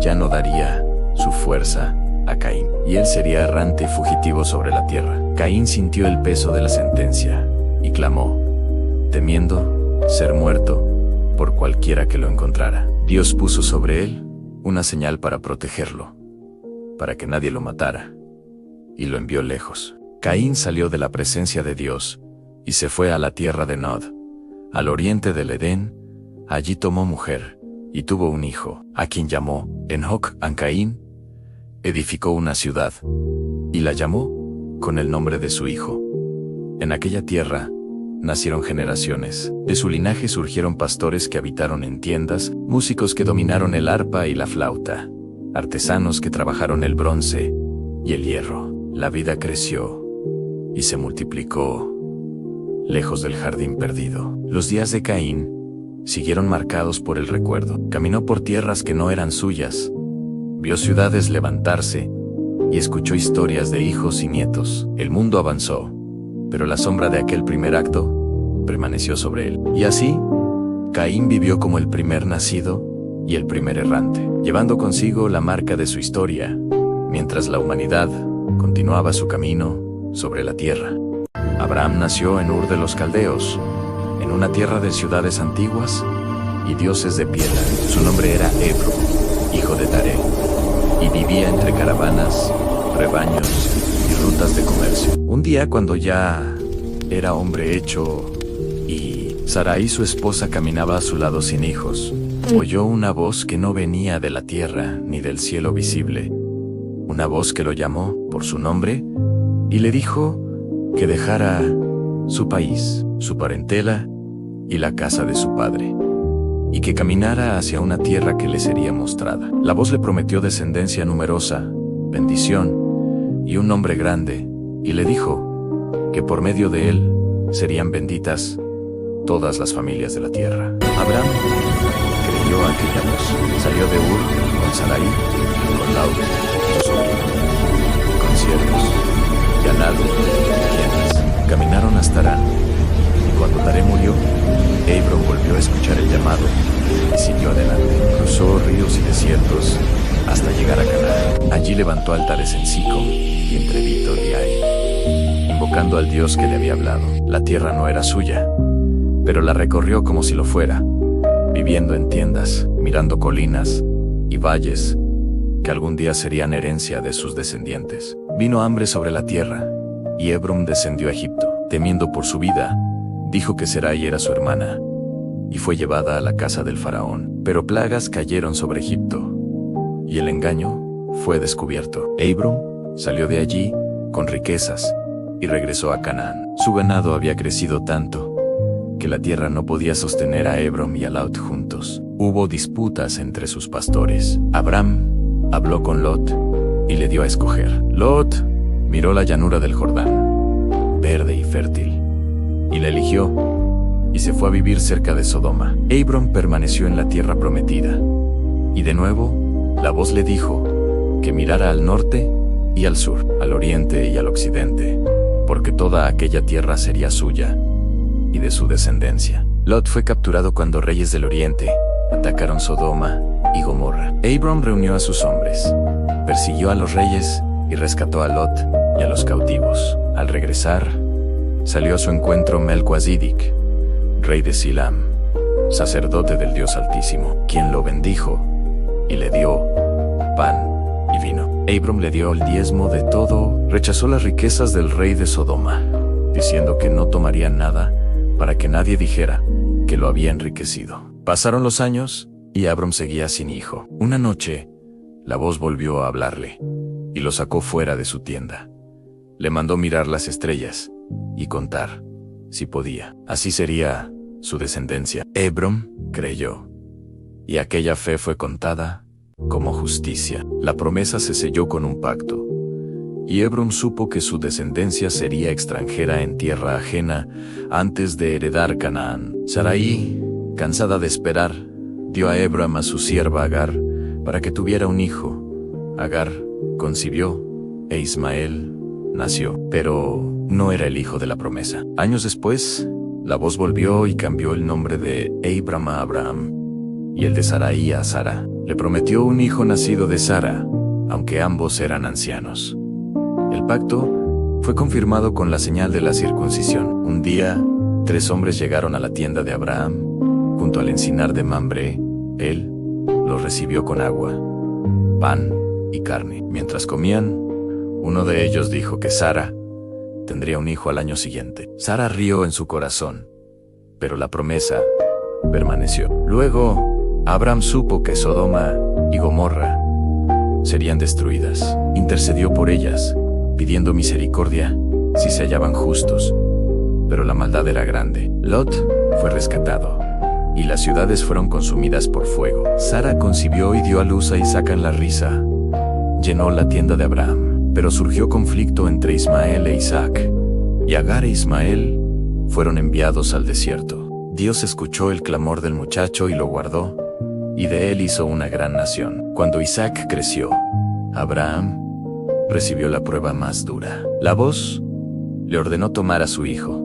ya no daría su fuerza a Caín, y él sería errante y fugitivo sobre la tierra. Caín sintió el peso de la sentencia y clamó, temiendo ser muerto por cualquiera que lo encontrara. Dios puso sobre él una señal para protegerlo, para que nadie lo matara, y lo envió lejos. Caín salió de la presencia de Dios y se fue a la tierra de Nod, al oriente del Edén. Allí tomó mujer y tuvo un hijo, a quien llamó Enoc. Caín edificó una ciudad y la llamó con el nombre de su hijo. En aquella tierra nacieron generaciones. De su linaje surgieron pastores que habitaron en tiendas, músicos que dominaron el arpa y la flauta, artesanos que trabajaron el bronce y el hierro. La vida creció y se multiplicó lejos del jardín perdido. Los días de Caín siguieron marcados por el recuerdo. Caminó por tierras que no eran suyas, vio ciudades levantarse y escuchó historias de hijos y nietos. El mundo avanzó, pero la sombra de aquel primer acto permaneció sobre él. Y así, Caín vivió como el primer nacido y el primer errante, llevando consigo la marca de su historia, mientras la humanidad continuaba su camino sobre la tierra. Abraham nació en Ur de los Caldeos, en una tierra de ciudades antiguas y dioses de piedra. Su nombre era Ebro, hijo de Taré, y vivía entre caravanas, rebaños y rutas de comercio. Un día, cuando ya era hombre hecho y Sarai, su esposa, caminaba a su lado sin hijos, oyó una voz que no venía de la tierra ni del cielo visible, una voz que lo llamó por su nombre y le dijo que dejara su país, su parentela y la casa de su padre, y que caminara hacia una tierra que le sería mostrada. La voz le prometió descendencia numerosa, bendición y un nombre grande, y le dijo que por medio de él serían benditas todas las familias de la tierra. Abraham creyó aquella voz, salió de Ur con Sarai, con Lot, su sobrino, con siervos, ganado y tiendas. Caminaron hasta Harán, y cuando Taré murió, Abram volvió a escuchar el llamado y siguió adelante. Cruzó ríos y desiertos hasta llegar a Canaán. Allí levantó altares en Sicom y entre Vítor y Ai, invocando al Dios que le había hablado. La tierra no era suya, pero la recorrió como si lo fuera, viviendo en tiendas, mirando colinas y valles que algún día serían herencia de sus descendientes. Vino hambre sobre la tierra, y Abram descendió a Egipto. Temiendo por su vida, dijo que Sarai era su hermana, y fue llevada a la casa del faraón. Pero plagas cayeron sobre Egipto, y el engaño fue descubierto. Abram salió de allí con riquezas y regresó a Canaán. Su ganado había crecido tanto que la tierra no podía sostener a Abram y a Lot juntos. Hubo disputas entre sus pastores. Abraham habló con Lot y le dio a escoger. Lot miró la llanura del Jordán, verde y fértil, y la eligió, y se fue a vivir cerca de Sodoma. Abram permaneció en la tierra prometida, y de nuevo la voz le dijo que mirara al norte y al sur, al oriente y al occidente, porque toda aquella tierra sería suya y de su descendencia. Lot fue capturado cuando reyes del oriente atacaron Sodoma y Gomorra. Abram reunió a sus hombres, persiguió a los reyes y rescató a Lot y a los cautivos. Al regresar, salió a su encuentro Melquisedec, rey de Silam, sacerdote del Dios Altísimo, quien lo bendijo y le dio pan y vino. Abram le dio el diezmo de todo, rechazó las riquezas del rey de Sodoma, diciendo que no tomaría nada para que nadie dijera que lo había enriquecido. Pasaron los años y Abram seguía sin hijo. Una noche, la voz volvió a hablarle y lo sacó fuera de su tienda. Le mandó mirar las estrellas y contar, si podía. Así sería su descendencia. Abram creyó, y aquella fe fue contada como justicia. La promesa se selló con un pacto, y Abram supo que su descendencia sería extranjera en tierra ajena antes de heredar Canaán. Sarai, cansada de esperar, dio a Abram a su sierva Agar para que tuviera un hijo. Agar concibió, e Ismael nació, pero no era el hijo de la promesa. Años después, la voz volvió y cambió el nombre de Abram a Abraham, y el de Sarai a Sara. Le prometió un hijo nacido de Sara, aunque ambos eran ancianos. El pacto fue confirmado con la señal de la circuncisión. Un día, 3 hombres llegaron a la tienda de Abraham, junto al encinar de Mamre. Él los recibió con agua, pan y carne. Mientras comían, uno de ellos dijo que Sara tendría un hijo al año siguiente. Sara rió en su corazón, pero la promesa permaneció. Luego, Abraham supo que Sodoma y Gomorra serían destruidas. Intercedió por ellas, pidiendo misericordia si se hallaban justos, pero la maldad era grande. Lot fue rescatado, y las ciudades fueron consumidas por fuego. Sara concibió y dio a luz a Isaac en la risa. Llenó la tienda de Abraham, pero surgió conflicto entre Ismael e Isaac, y Agar e Ismael fueron enviados al desierto. Dios escuchó el clamor del muchacho y lo guardó, y de él hizo una gran nación. Cuando Isaac creció, Abraham recibió la prueba más dura. La voz le ordenó tomar a su hijo,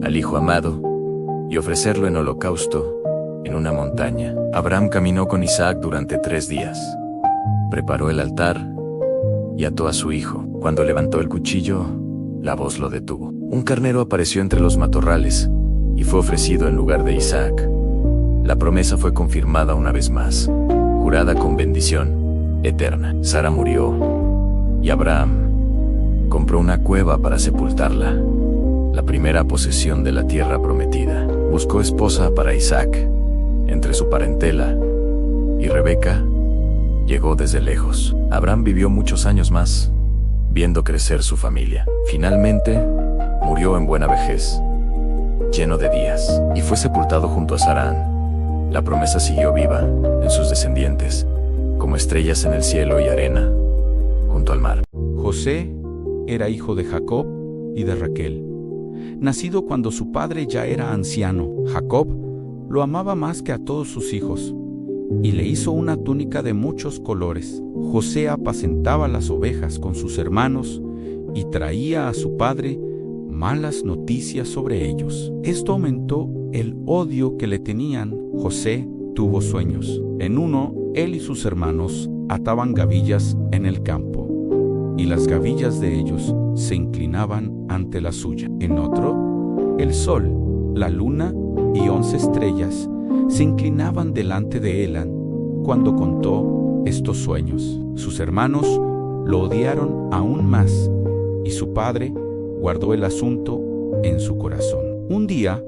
al hijo amado, y ofrecerlo en holocausto en una montaña. Abraham caminó con Isaac durante 3 días. Preparó el altar y ató a su hijo. Cuando levantó el cuchillo, la voz lo detuvo. Un carnero apareció entre los matorrales y fue ofrecido en lugar de Isaac. La promesa fue confirmada una vez más, jurada con bendición eterna. Sara murió y Abraham compró una cueva para sepultarla, la primera posesión de la tierra prometida. Buscó esposa para Isaac entre su parentela, y Rebeca llegó desde lejos. Abraham vivió muchos años más, viendo crecer su familia. Finalmente, murió en buena vejez, lleno de días, y fue sepultado junto a Sarán. La promesa siguió viva en sus descendientes, como estrellas en el cielo y arena junto al mar. José era hijo de Jacob y de Raquel. Nacido cuando su padre ya era anciano, Jacob lo amaba más que a todos sus hijos, y le hizo una túnica de muchos colores. José apacentaba las ovejas con sus hermanos y traía a su padre malas noticias sobre ellos. Esto aumentó el odio que le tenían. José tuvo sueños. En uno, él y sus hermanos ataban gavillas en el campo, y las gavillas de ellos se inclinaban ante la suya. En otro, el sol, la luna y 11 estrellas se inclinaban delante de Elan cuando contó estos sueños. Sus hermanos lo odiaron aún más, y su padre guardó el asunto en su corazón. Un día,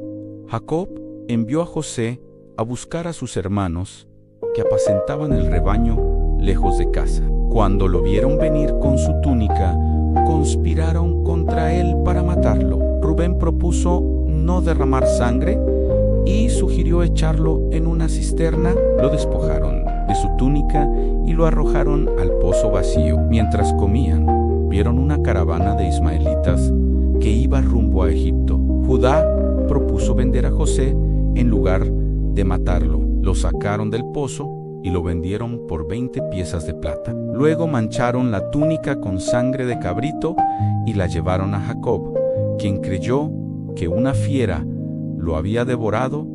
Jacob envió a José a buscar a sus hermanos que apacentaban el rebaño lejos de casa. Cuando lo vieron venir con su túnica, conspiraron contra él para matarlo. Rubén propuso no derramar sangre y sugirió echarlo en una cisterna. Lo despojaron de su túnica y lo arrojaron al pozo vacío. Mientras comían, vieron una caravana de ismaelitas que iba rumbo a Egipto. Judá propuso vender a José en lugar de matarlo. Lo sacaron del pozo y lo vendieron por 20 piezas de plata. Luego mancharon la túnica con sangre de cabrito y la llevaron a Jacob, quien creyó que una fiera lo había devorado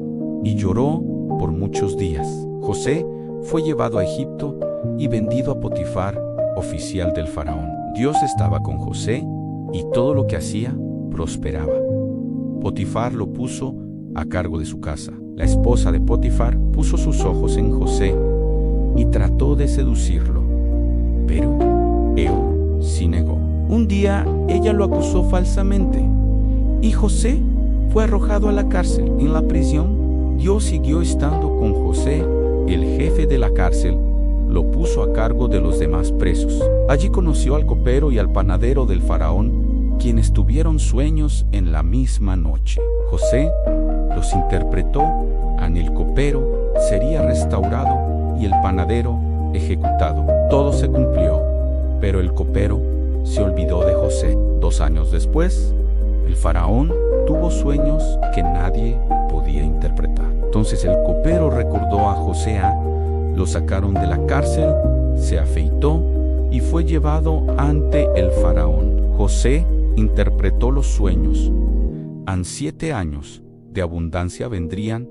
y lloró por muchos días. José fue llevado a Egipto y vendido a Potifar, oficial del faraón. Dios estaba con José y todo lo que hacía prosperaba. Potifar lo puso a cargo de su casa. La esposa de Potifar puso sus ojos en José y trató de seducirlo, pero él sí negó. Un día ella lo acusó falsamente y José fue arrojado a la cárcel. En la prisión, Dios siguió estando con José. El jefe de la cárcel lo puso a cargo de los demás presos. Allí conoció al copero y al panadero del faraón, quienes tuvieron sueños en la misma noche. José los interpretó. El copero sería restaurado y el panadero ejecutado. Todo se cumplió, pero el copero se olvidó de José. 2 años después, el faraón tuvo sueños que nadie podía interpretar. Entonces el copero recordó a José, lo sacaron de la cárcel, se afeitó y fue llevado ante el faraón. José interpretó los sueños. 7 años de abundancia vendrían,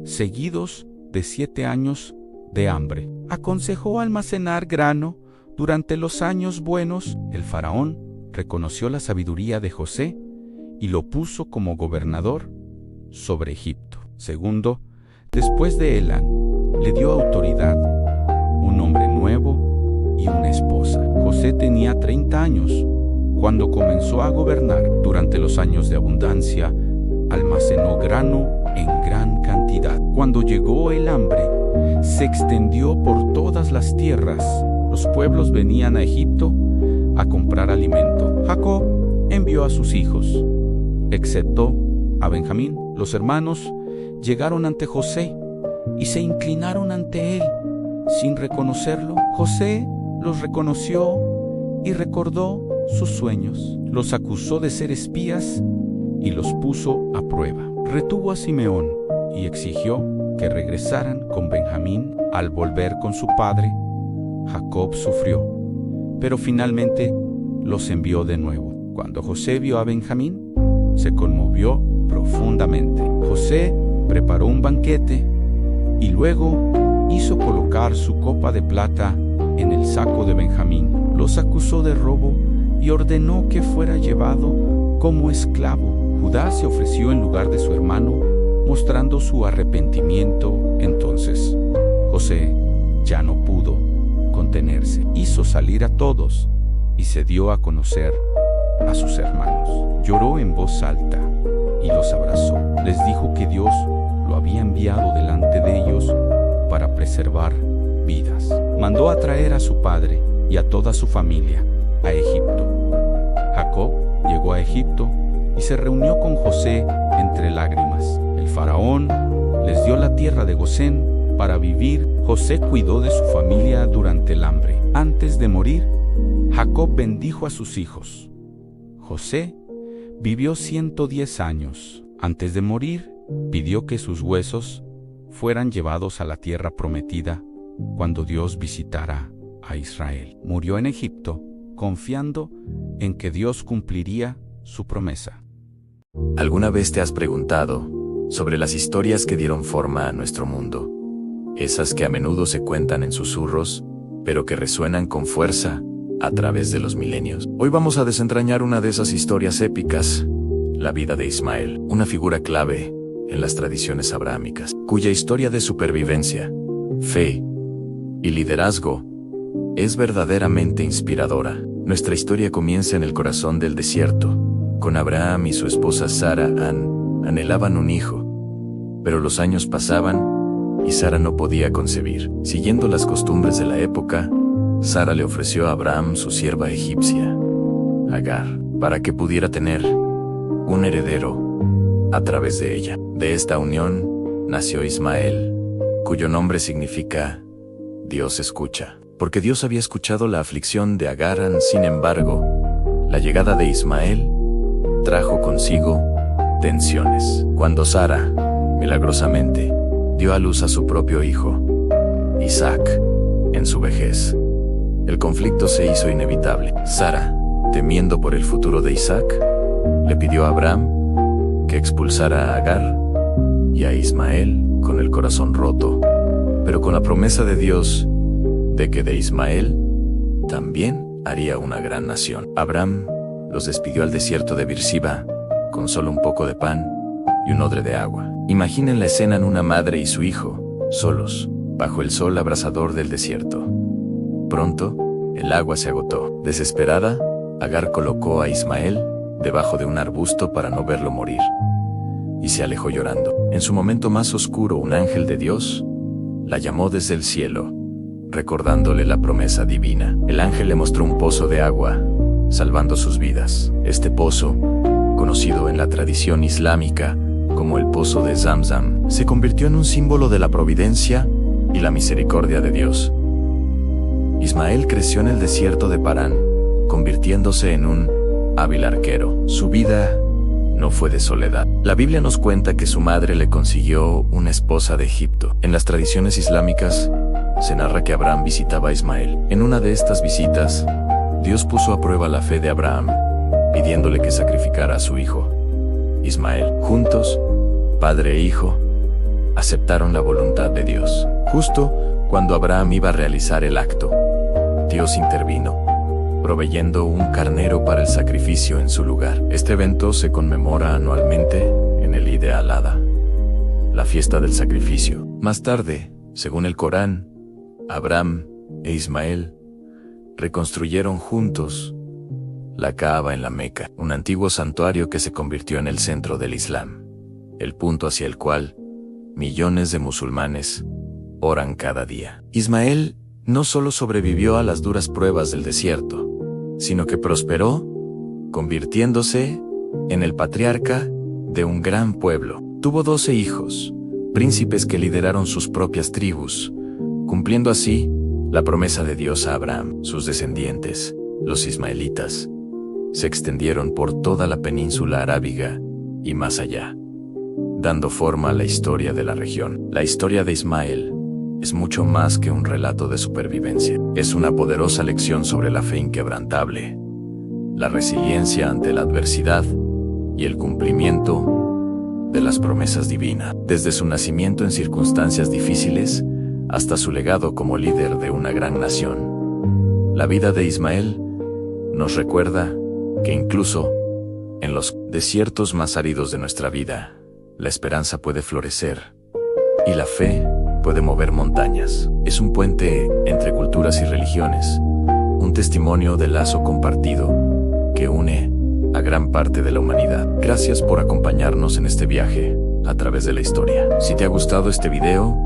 seguidos de 7 años de hambre. Aconsejó almacenar grano durante los años buenos. El faraón reconoció la sabiduría de José y lo puso como gobernador sobre Egipto. Segundo, después de Elán, le dio autoridad, un hombre nuevo y una esposa. José tenía 30 años cuando comenzó a gobernar. Durante los años de abundancia, almacenó grano en gran cantidad. Cuando llegó el hambre, se extendió por todas las tierras. Los pueblos venían a Egipto a comprar alimento. Jacob envió a sus hijos, excepto a Benjamín. Los hermanos llegaron ante José y se inclinaron ante él sin reconocerlo. José los reconoció y recordó sus sueños. Los acusó de ser espías y los puso a prueba. Retuvo a Simeón y exigió que regresaran con Benjamín. Al volver con su padre, Jacob sufrió, pero finalmente los envió de nuevo. Cuando José vio a Benjamín, se conmovió profundamente. José preparó un banquete y luego hizo colocar su copa de plata en el saco de Benjamín. Los acusó de robo y ordenó que fuera llevado como esclavo. Judá se ofreció en lugar de su hermano, mostrando su arrepentimiento. Entonces José ya no pudo contenerse. Hizo salir a todos y se dio a conocer a sus hermanos. Lloró en voz alta y los abrazó. Les dijo que Dios lo había enviado delante de ellos para preservar vidas. Mandó a traer a su padre y a toda su familia a Egipto. Jacob llegó a Egipto y se reunió con José entre lágrimas. El faraón les dio la tierra de Gosén para vivir. José cuidó de su familia durante el hambre. Antes de morir, Jacob bendijo a sus hijos. José vivió 110 años. Antes de morir, pidió que sus huesos fueran llevados a la tierra prometida cuando Dios visitara a Israel. Murió en Egipto, confiando en que Dios cumpliría su promesa. ¿Alguna vez te has preguntado sobre las historias que dieron forma a nuestro mundo? Esas que a menudo se cuentan en susurros, pero que resuenan con fuerza a través de los milenios. Hoy vamos a desentrañar una de esas historias épicas, la vida de Ismael, una figura clave en las tradiciones abrahámicas, cuya historia de supervivencia, fe y liderazgo es verdaderamente inspiradora. Nuestra historia comienza en el corazón del desierto, con Abraham y su esposa Sara. Anhelaban un hijo, pero los años pasaban y Sara no podía concebir. Siguiendo las costumbres de la época, Sara le ofreció a Abraham su sierva egipcia, Agar, para que pudiera tener un heredero a través de ella. De esta unión nació Ismael, cuyo nombre significa Dios escucha, porque Dios había escuchado la aflicción de Agar. Sin embargo, la llegada de Ismael trajo consigo tensiones. Cuando Sara, milagrosamente, dio a luz a su propio hijo, Isaac, en su vejez, el conflicto se hizo inevitable. Sara, temiendo por el futuro de Isaac, le pidió a Abraham que expulsara a Agar y a Ismael con el corazón roto, pero con la promesa de Dios de que de Ismael también haría una gran nación. Abraham los despidió al desierto de Beerseba con solo un poco de pan y un odre de agua. Imaginen la escena: en una madre y su hijo, solos, bajo el sol abrasador del desierto. Pronto, el agua se agotó. Desesperada, Agar colocó a Ismael debajo de un arbusto para no verlo morir, y se alejó llorando. En su momento más oscuro, un ángel de Dios la llamó desde el cielo, recordándole la promesa divina. El ángel le mostró un pozo de agua, salvando sus vidas. Este pozo, conocido en la tradición islámica como el pozo de Zamzam, se convirtió en un símbolo de la providencia y la misericordia de Dios. Ismael creció en el desierto de Parán, convirtiéndose en un hábil arquero. Su vida no fue de soledad. La Biblia nos cuenta que su madre le consiguió una esposa de Egipto. En las tradiciones islámicas, se narra que Abraham visitaba a Ismael. En una de estas visitas, Dios puso a prueba la fe de Abraham, pidiéndole que sacrificara a su hijo, Ismael. Juntos, padre e hijo, aceptaron la voluntad de Dios. Justo cuando Abraham iba a realizar el acto, Dios intervino, proveyendo un carnero para el sacrificio en su lugar. Este evento se conmemora anualmente en el Eid al-Adha, la fiesta del sacrificio. Más tarde, según el Corán, Abraham e Ismael reconstruyeron juntos la Kaaba en la Meca, un antiguo santuario que se convirtió en el centro del Islam, el punto hacia el cual millones de musulmanes oran cada día. Ismael no solo sobrevivió a las duras pruebas del desierto, sino que prosperó, convirtiéndose en el patriarca de un gran pueblo. Tuvo 12 hijos, príncipes que lideraron sus propias tribus, cumpliendo así la promesa de Dios a Abraham. Sus descendientes, los ismaelitas, se extendieron por toda la península arábiga y más allá, dando forma a la historia de la región. La historia de Ismael es mucho más que un relato de supervivencia. Es una poderosa lección sobre la fe inquebrantable, la resiliencia ante la adversidad y el cumplimiento de las promesas divinas. Desde su nacimiento en circunstancias difíciles hasta su legado como líder de una gran nación, la vida de Ismael nos recuerda que incluso en los desiertos más áridos de nuestra vida, la esperanza puede florecer y la fe puede mover montañas. Es un puente entre culturas y religiones, un testimonio del lazo compartido que une a gran parte de la humanidad. Gracias por acompañarnos en este viaje a través de la historia. Si te ha gustado este video,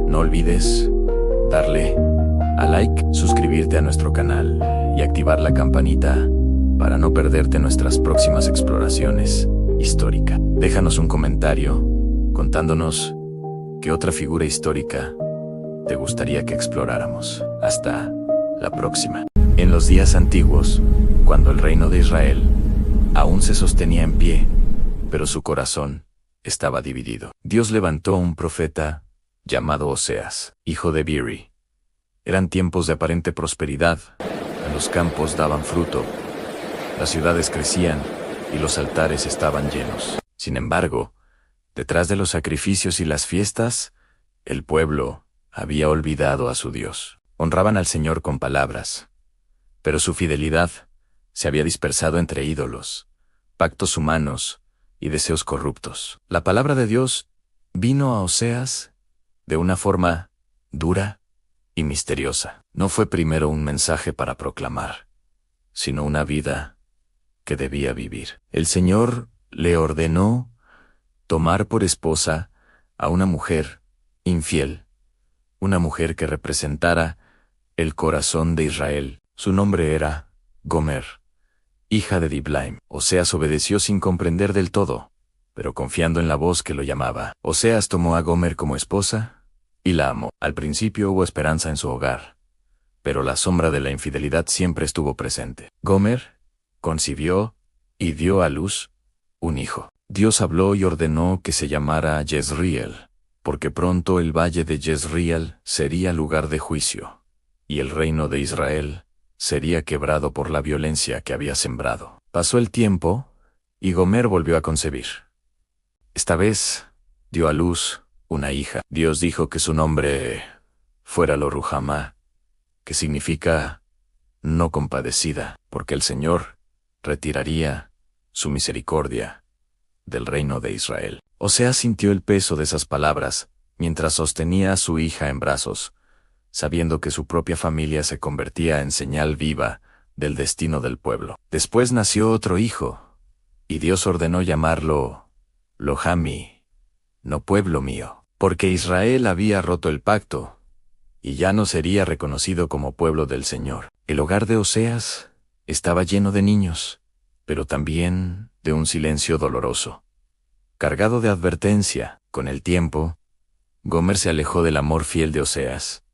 no olvides darle a like, suscribirte a nuestro canal y activar la campanita para no perderte nuestras próximas exploraciones históricas. Déjanos un comentario contándonos qué otra figura histórica te gustaría que exploráramos. Hasta la próxima. En los días antiguos, cuando el reino de Israel aún se sostenía en pie, pero su corazón estaba dividido, Dios levantó a un profeta llamado Oseas, hijo de Biri. Eran tiempos de aparente prosperidad. Los campos daban fruto, las ciudades crecían y los altares estaban llenos. Sin embargo, detrás de los sacrificios y las fiestas, el pueblo había olvidado a su Dios. Honraban al Señor con palabras, pero su fidelidad se había dispersado entre ídolos, pactos humanos y deseos corruptos. La palabra de Dios vino a Oseas de una forma dura y misteriosa. No fue primero un mensaje para proclamar, sino una vida que debía vivir. El Señor le ordenó tomar por esposa a una mujer infiel, una mujer que representara el corazón de Israel. Su nombre era Gomer, hija de Diblaim. Oseas obedeció sin comprender del todo, pero confiando en la voz que lo llamaba. Oseas tomó a Gomer como esposa y la amó. Al principio hubo esperanza en su hogar, pero la sombra de la infidelidad siempre estuvo presente. Gomer concibió y dio a luz un hijo. Dios habló y ordenó que se llamara Jezreel, porque pronto el valle de Jezreel sería lugar de juicio, y el reino de Israel sería quebrado por la violencia que había sembrado. Pasó el tiempo, y Gomer volvió a concebir. Esta vez dio a luz una hija. Dios dijo que su nombre fuera Lo-Ruhamá, que significa no compadecida, porque el Señor retiraría su misericordia del reino de Israel. Oseas sintió el peso de esas palabras mientras sostenía a su hija en brazos, sabiendo que su propia familia se convertía en señal viva del destino del pueblo. Después nació otro hijo, y Dios ordenó llamarlo Lo-Ammi, no pueblo mío, porque Israel había roto el pacto, y ya no sería reconocido como pueblo del Señor. El hogar de Oseas estaba lleno de niños, pero también de un silencio doloroso, cargado de advertencia. Con el tiempo, Gomer se alejó del amor fiel de Oseas.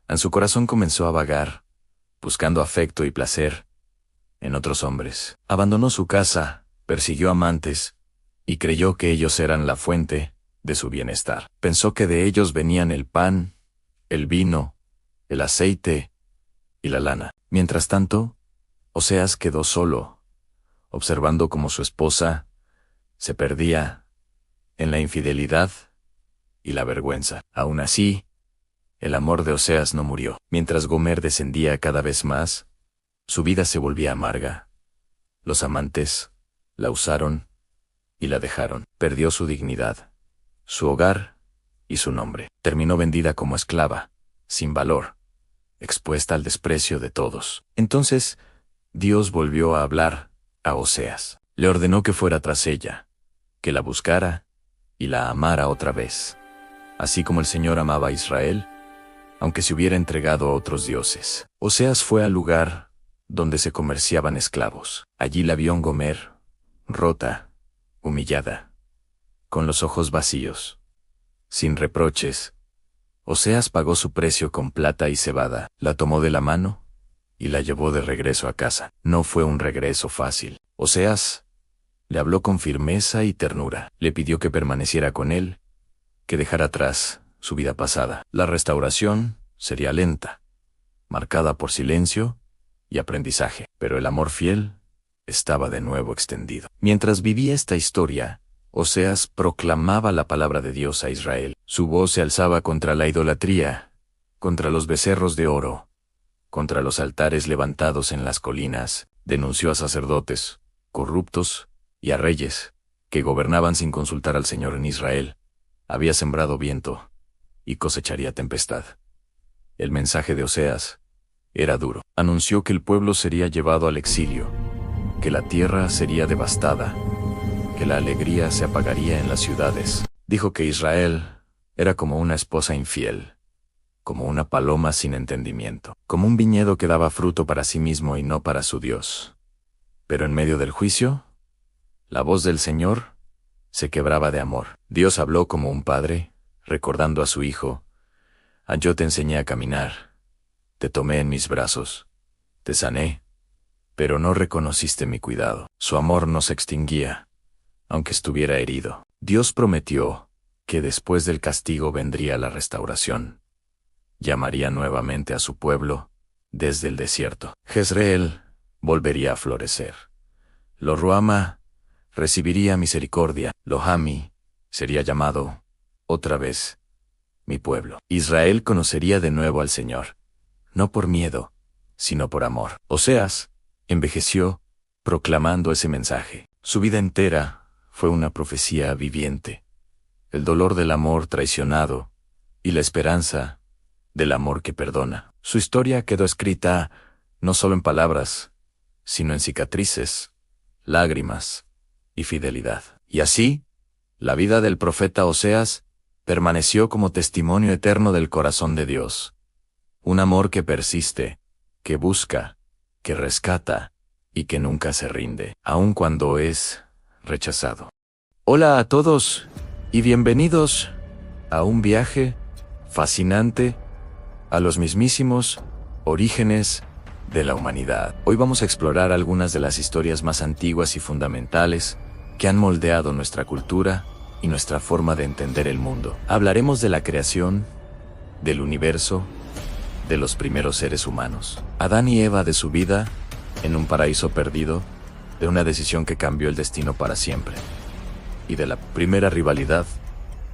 En su corazón comenzó a vagar, buscando afecto y placer en otros hombres. Abandonó su casa, persiguió amantes, y creyó que ellos eran la fuente de su bienestar. Pensó que de ellos venían el pan, el vino, el aceite y la lana. Mientras tanto, Oseas quedó solo, observando cómo su esposa se perdía en la infidelidad y la vergüenza. Aún así, el amor de Oseas no murió. Mientras Gomer descendía cada vez más, su vida se volvía amarga. Los amantes la usaron y la dejaron. Perdió su dignidad, su hogar y su nombre. Terminó vendida como esclava, sin valor, expuesta al desprecio de todos. Entonces, Dios volvió a hablar a Oseas. Le ordenó que fuera tras ella, que la buscara y la amara otra vez, así como el Señor amaba a Israel, aunque se hubiera entregado a otros dioses. Oseas fue al lugar donde se comerciaban esclavos. Allí la vio Gomer, rota, humillada, con los ojos vacíos, sin reproches. Oseas pagó su precio con plata y cebada, la tomó de la mano y la llevó de regreso a casa. No fue un regreso fácil. Oseas le habló con firmeza y ternura. Le pidió que permaneciera con él, que dejara atrás su vida pasada. La restauración sería lenta, marcada por silencio y aprendizaje, pero el amor fiel estaba de nuevo extendido. Mientras vivía esta historia, Oseas proclamaba la palabra de Dios a Israel. Su voz se alzaba contra la idolatría, contra los becerros de oro, contra los altares levantados en las colinas. Denunció a sacerdotes corruptos y a reyes que gobernaban sin consultar al Señor en Israel. Había sembrado viento y cosecharía tempestad. El mensaje de Oseas era duro. Anunció que el pueblo sería llevado al exilio, que la tierra sería devastada, que la alegría se apagaría en las ciudades. Dijo que Israel era como una esposa infiel, como una paloma sin entendimiento, como un viñedo que daba fruto para sí mismo y no para su Dios. Pero en medio del juicio, la voz del Señor se quebraba de amor. Dios habló como un padre, recordando a su hijo: yo te enseñé a caminar, te tomé en mis brazos, te sané, pero no reconociste mi cuidado. Su amor no se extinguía, aunque estuviera herido. Dios prometió que después del castigo vendría la restauración. Llamaría nuevamente a su pueblo desde el desierto. Jezreel volvería a florecer. Lo Ruama recibiría misericordia. Lo Jami sería llamado otra vez mi pueblo. Israel conocería de nuevo al Señor, no por miedo, sino por amor. Oseas envejeció proclamando ese mensaje. Su vida entera fue una profecía viviente. El dolor del amor traicionado y la esperanza del amor que perdona. Su historia quedó escrita no solo en palabras, sino en cicatrices, lágrimas y fidelidad. Y así, la vida del profeta Oseas permaneció como testimonio eterno del corazón de Dios. Un amor que persiste, que busca, que rescata y que nunca se rinde, aun cuando es rechazado. Hola a todos y bienvenidos a un viaje fascinante a los mismísimos orígenes de la humanidad. Hoy vamos a explorar algunas de las historias más antiguas y fundamentales que han moldeado nuestra cultura y nuestra forma de entender el mundo. Hablaremos de la creación, del universo, de los primeros seres humanos. Adán y Eva, de su vida en un paraíso perdido, de una decisión que cambió el destino para siempre, y de la primera rivalidad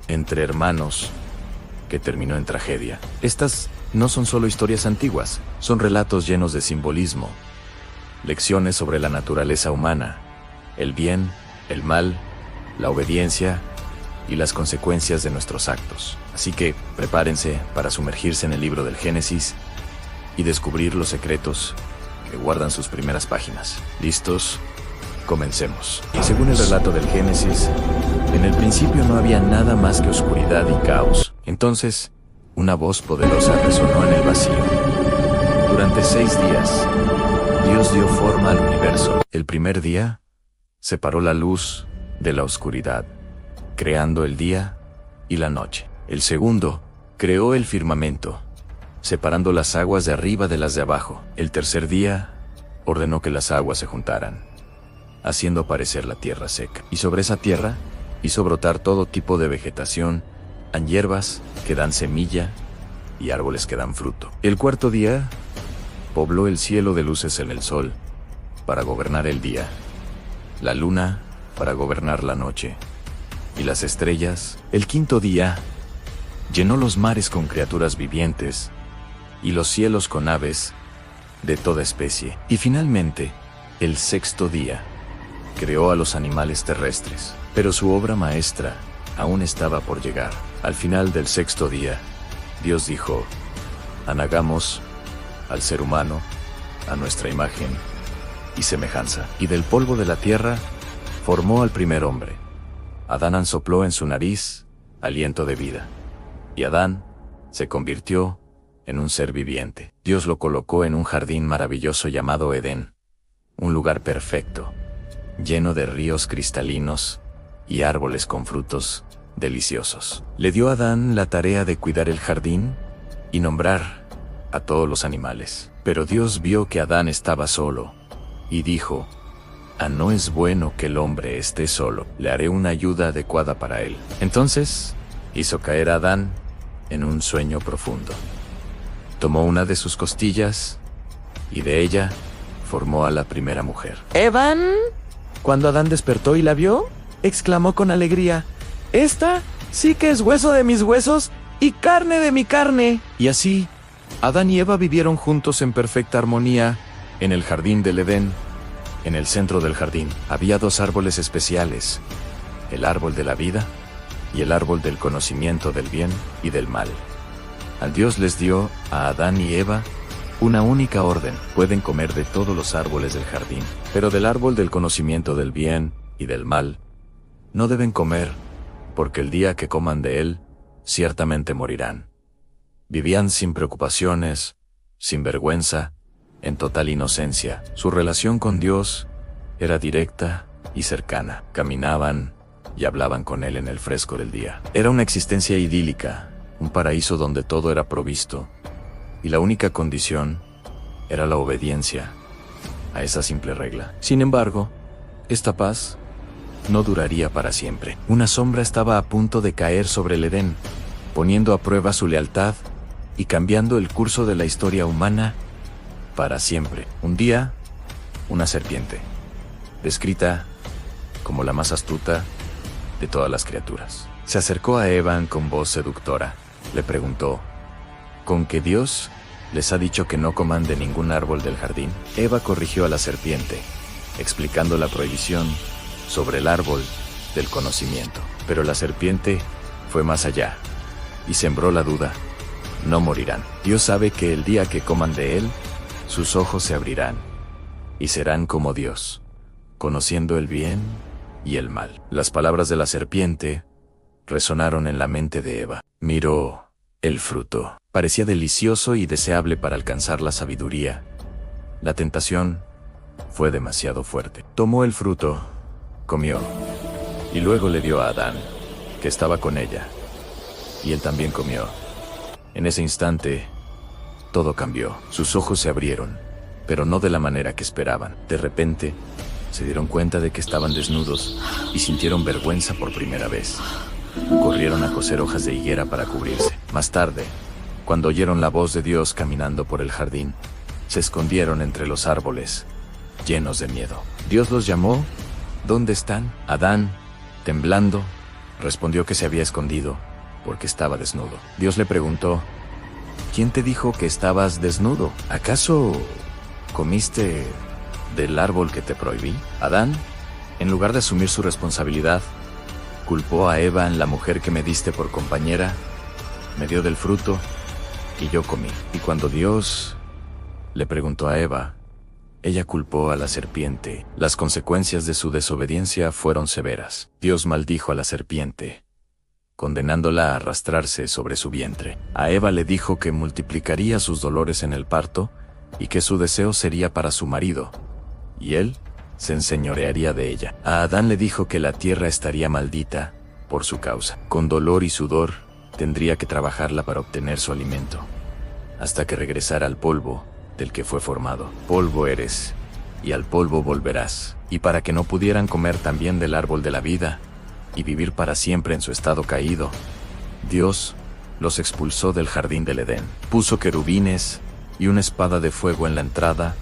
entre hermanos que terminó en tragedia. Estas no son solo historias antiguas, son relatos llenos de simbolismo, lecciones sobre la naturaleza humana, el bien, el mal, la obediencia y las consecuencias de nuestros actos. Así que prepárense para sumergirse en el libro del Génesis y descubrir los secretos que guardan sus primeras páginas. ¿Listos? Comencemos. Según el relato del Génesis, en el principio no había nada más que oscuridad y caos. Entonces, una voz poderosa resonó en el vacío. Durante 6 días, Dios dio forma al universo. El primer día, separó la luz de la oscuridad, creando el día y la noche. El segundo, creó el firmamento, separando las aguas de arriba de las de abajo. El tercer día, ordenó que las aguas se juntaran, haciendo aparecer la tierra seca. Y sobre esa tierra, hizo brotar todo tipo de vegetación, hierbas que dan semilla y árboles que dan fruto. El cuarto día, pobló el cielo de luces en el sol, para gobernar el día, la luna para gobernar la noche, y las estrellas. El quinto día, Llenó los mares con criaturas vivientes y los cielos con aves de toda especie. Y finalmente, el sexto día, creó a los animales terrestres. Pero su obra maestra aún estaba por llegar. Al final del sexto día, Dios dijo: hagamos al ser humano a nuestra imagen y semejanza. Y del polvo de la tierra formó al primer hombre. Adán sopló en su nariz aliento de vida. Y Adán se convirtió en un ser viviente. Dios lo colocó en un jardín maravilloso llamado Edén, un lugar perfecto, lleno de ríos cristalinos y árboles con frutos deliciosos. Le dio a Adán la tarea de cuidar el jardín y nombrar a todos los animales. Pero Dios vio que Adán estaba solo y dijo: no es bueno que el hombre esté solo, le haré una ayuda adecuada para él. Entonces hizo caer a Adán en un sueño profundo. Tomó una de sus costillas y de ella formó a la primera mujer. ¿Evan? Cuando Adán despertó y la vio, exclamó con alegría: esta sí que es hueso de mis huesos y carne de mi carne. Y así, Adán y Eva vivieron juntos en perfecta armonía en el jardín del Edén. En el centro del jardín había dos árboles especiales: el árbol de la vida y el árbol del conocimiento del bien y del mal. Al Dios les dio a Adán y Eva una única orden: pueden comer de todos los árboles del jardín, pero del árbol del conocimiento del bien y del mal no deben comer, porque el día que coman de él, ciertamente morirán. Vivían sin preocupaciones, sin vergüenza, en total inocencia. Su relación con Dios era directa y cercana. Caminaban y hablaban con él en el fresco del día. Era una existencia idílica, un paraíso donde todo era provisto, y la única condición era la obediencia a esa simple regla. Sin embargo, esta paz no duraría para siempre. Una sombra estaba a punto de caer sobre el Edén, poniendo a prueba su lealtad y cambiando el curso de la historia humana para siempre. Un día, una serpiente, descrita como la más astuta de todas las criaturas, se acercó a Eva con voz seductora. Le preguntó: ¿con qué Dios les ha dicho que no coman de ningún árbol del jardín? Eva corrigió a la serpiente, explicando la prohibición sobre el árbol del conocimiento. Pero la serpiente fue más allá y sembró la duda: no morirán. Dios sabe que el día que coman de él, sus ojos se abrirán y serán como Dios, conociendo el bien y el mal. Las palabras de la serpiente resonaron en la mente de Eva. Miró el fruto. Parecía delicioso y deseable para alcanzar la sabiduría. La tentación fue demasiado fuerte. Tomó el fruto, comió, y luego le dio a Adán, que estaba con ella, y él también comió. En ese instante, todo cambió. Sus ojos se abrieron, pero no de la manera que esperaban. De repente, se dieron cuenta de que estaban desnudos y sintieron vergüenza por primera vez. Corrieron a coser hojas de higuera para cubrirse. Más tarde, cuando oyeron la voz de Dios caminando por el jardín, se escondieron entre los árboles, llenos de miedo. Dios los llamó: ¿dónde están? Adán, temblando, respondió que se había escondido porque estaba desnudo. Dios le preguntó: ¿quién te dijo que estabas desnudo? ¿Acaso comiste del árbol que te prohibí? Adán, en lugar de asumir su responsabilidad, culpó a Eva: la mujer que me diste por compañera me dio del fruto y yo comí. Y cuando Dios le preguntó a Eva, ella culpó a la serpiente. Las consecuencias de su desobediencia fueron severas. Dios maldijo a la serpiente, condenándola a arrastrarse sobre su vientre. A Eva le dijo que multiplicaría sus dolores en el parto y que su deseo sería para su marido, y él se enseñorearía de ella. A Adán le dijo que la tierra estaría maldita por su causa. Con dolor y sudor tendría que trabajarla para obtener su alimento, hasta que regresara al polvo del que fue formado. Polvo eres, y al polvo volverás. Y para que no pudieran comer también del árbol de la vida y vivir para siempre en su estado caído, Dios los expulsó del jardín del Edén. Puso querubines y una espada de fuego en la entrada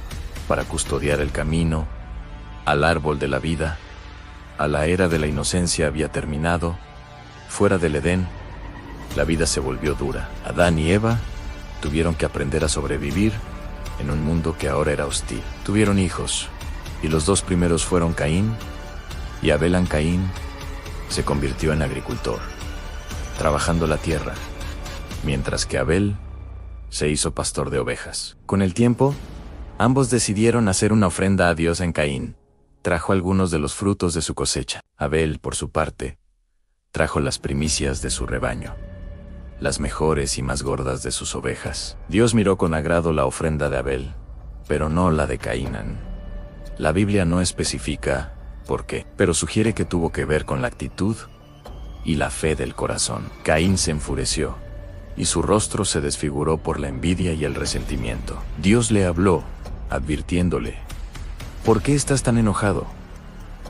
para custodiar el camino al árbol de la vida. A la era de la inocencia había terminado. Fuera del Edén, la vida se volvió dura. Adán y Eva tuvieron que aprender a sobrevivir en un mundo que ahora era hostil. Tuvieron hijos, y los dos primeros fueron Caín y Abel. Caín se convirtió en agricultor, trabajando la tierra, mientras que Abel se hizo pastor de ovejas. Con el tiempo, ambos decidieron hacer una ofrenda a Dios. Caín trajo algunos de los frutos de su cosecha. Abel, por su parte, trajo las primicias de su rebaño, las mejores y más gordas de sus ovejas. Dios miró con agrado la ofrenda de Abel, pero no la de Caín. La Biblia no especifica por qué, pero sugiere que tuvo que ver con la actitud y la fe del corazón. Caín se enfureció, y su rostro se desfiguró por la envidia y el resentimiento. Dios le habló, advirtiéndole: ¿por qué estás tan enojado?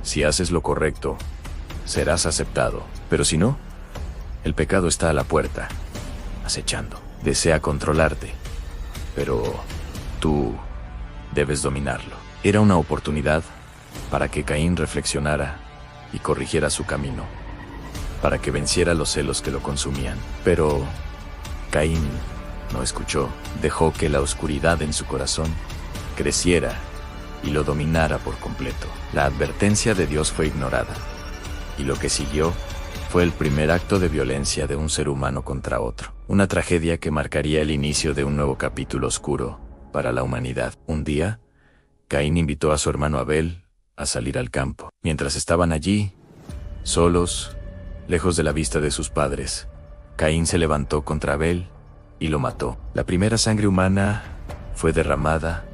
Si haces lo correcto, serás aceptado, pero si no, el pecado está a la puerta, acechando. Desea controlarte, pero tú debes dominarlo. Era una oportunidad para que Caín reflexionara y corrigiera su camino, para que venciera los celos que lo consumían. Pero Caín no escuchó, dejó que la oscuridad en su corazón creciera y lo dominara por completo. La advertencia de Dios fue ignorada, y lo que siguió fue el primer acto de violencia de un ser humano contra otro. Una tragedia que marcaría el inicio de un nuevo capítulo oscuro para la humanidad. Un día, Caín invitó a su hermano Abel a salir al campo. Mientras estaban allí, solos, lejos de la vista de sus padres, Caín se levantó contra Abel y lo mató. La primera sangre humana fue derramada,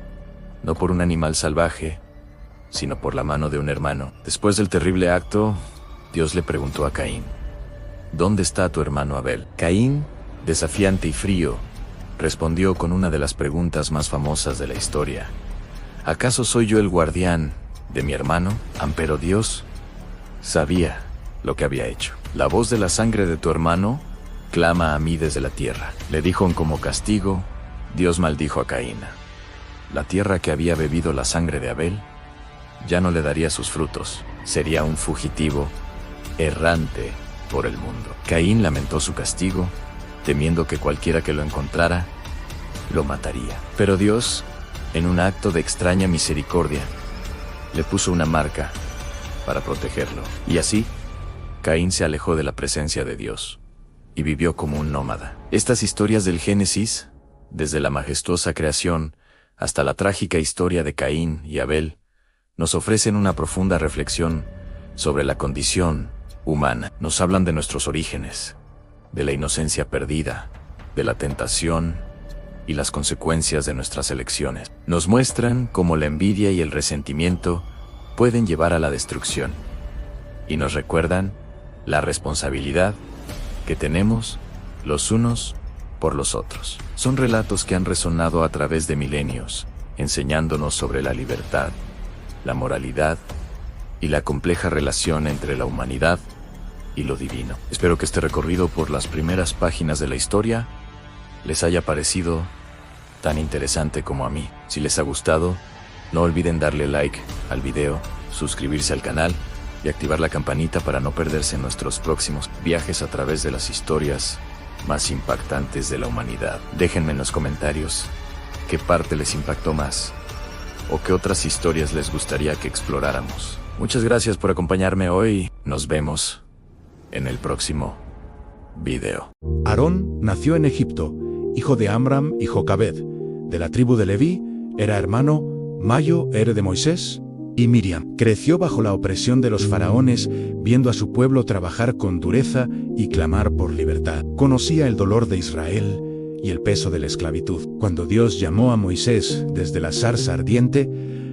no por un animal salvaje, sino por la mano de un hermano. Después del terrible acto, Dios le preguntó a Caín: ¿dónde está tu hermano Abel? Caín, desafiante y frío, respondió con una de las preguntas más famosas de la historia: ¿acaso soy yo el guardián de mi hermano? Pero Dios sabía lo que había hecho. La voz de la sangre de tu hermano clama a mí desde la tierra, le dijo. Como castigo, Dios maldijo a Caín. La tierra que había bebido la sangre de Abel ya no le daría sus frutos. Sería un fugitivo, errante por el mundo. Caín lamentó su castigo, temiendo que cualquiera que lo encontrara lo mataría. Pero Dios, en un acto de extraña misericordia, le puso una marca para protegerlo. Y así, Caín se alejó de la presencia de Dios y vivió como un nómada. Estas historias del Génesis, desde la majestuosa creación hasta la trágica historia de Caín y Abel, nos ofrecen una profunda reflexión sobre la condición humana. Nos hablan de nuestros orígenes, de la inocencia perdida, de la tentación y las consecuencias de nuestras elecciones. Nos muestran cómo la envidia y el resentimiento pueden llevar a la destrucción, y nos recuerdan la responsabilidad que tenemos los unos por los otros. Son relatos que han resonado a través de milenios, enseñándonos sobre la libertad, la moralidad y la compleja relación entre la humanidad y lo divino. Espero que este recorrido por las primeras páginas de la historia les haya parecido tan interesante como a mí. Si les ha gustado, no olviden darle like al video, suscribirse al canal y activar la campanita para no perderse nuestros próximos viajes a través de las historias más impactantes de la humanidad. Déjenme en los comentarios qué parte les impactó más o qué otras historias les gustaría que exploráramos. Muchas gracias por acompañarme hoy. Nos vemos en el próximo video. Aarón nació en Egipto, hijo de Amram y Jocabed. De la tribu de Leví, era hermano mayor de Moisés y Miriam. Creció bajo la opresión de los faraones, viendo a su pueblo trabajar con dureza y clamar por libertad. Conocía el dolor de Israel y el peso de la esclavitud. Cuando Dios llamó a Moisés desde la zarza ardiente,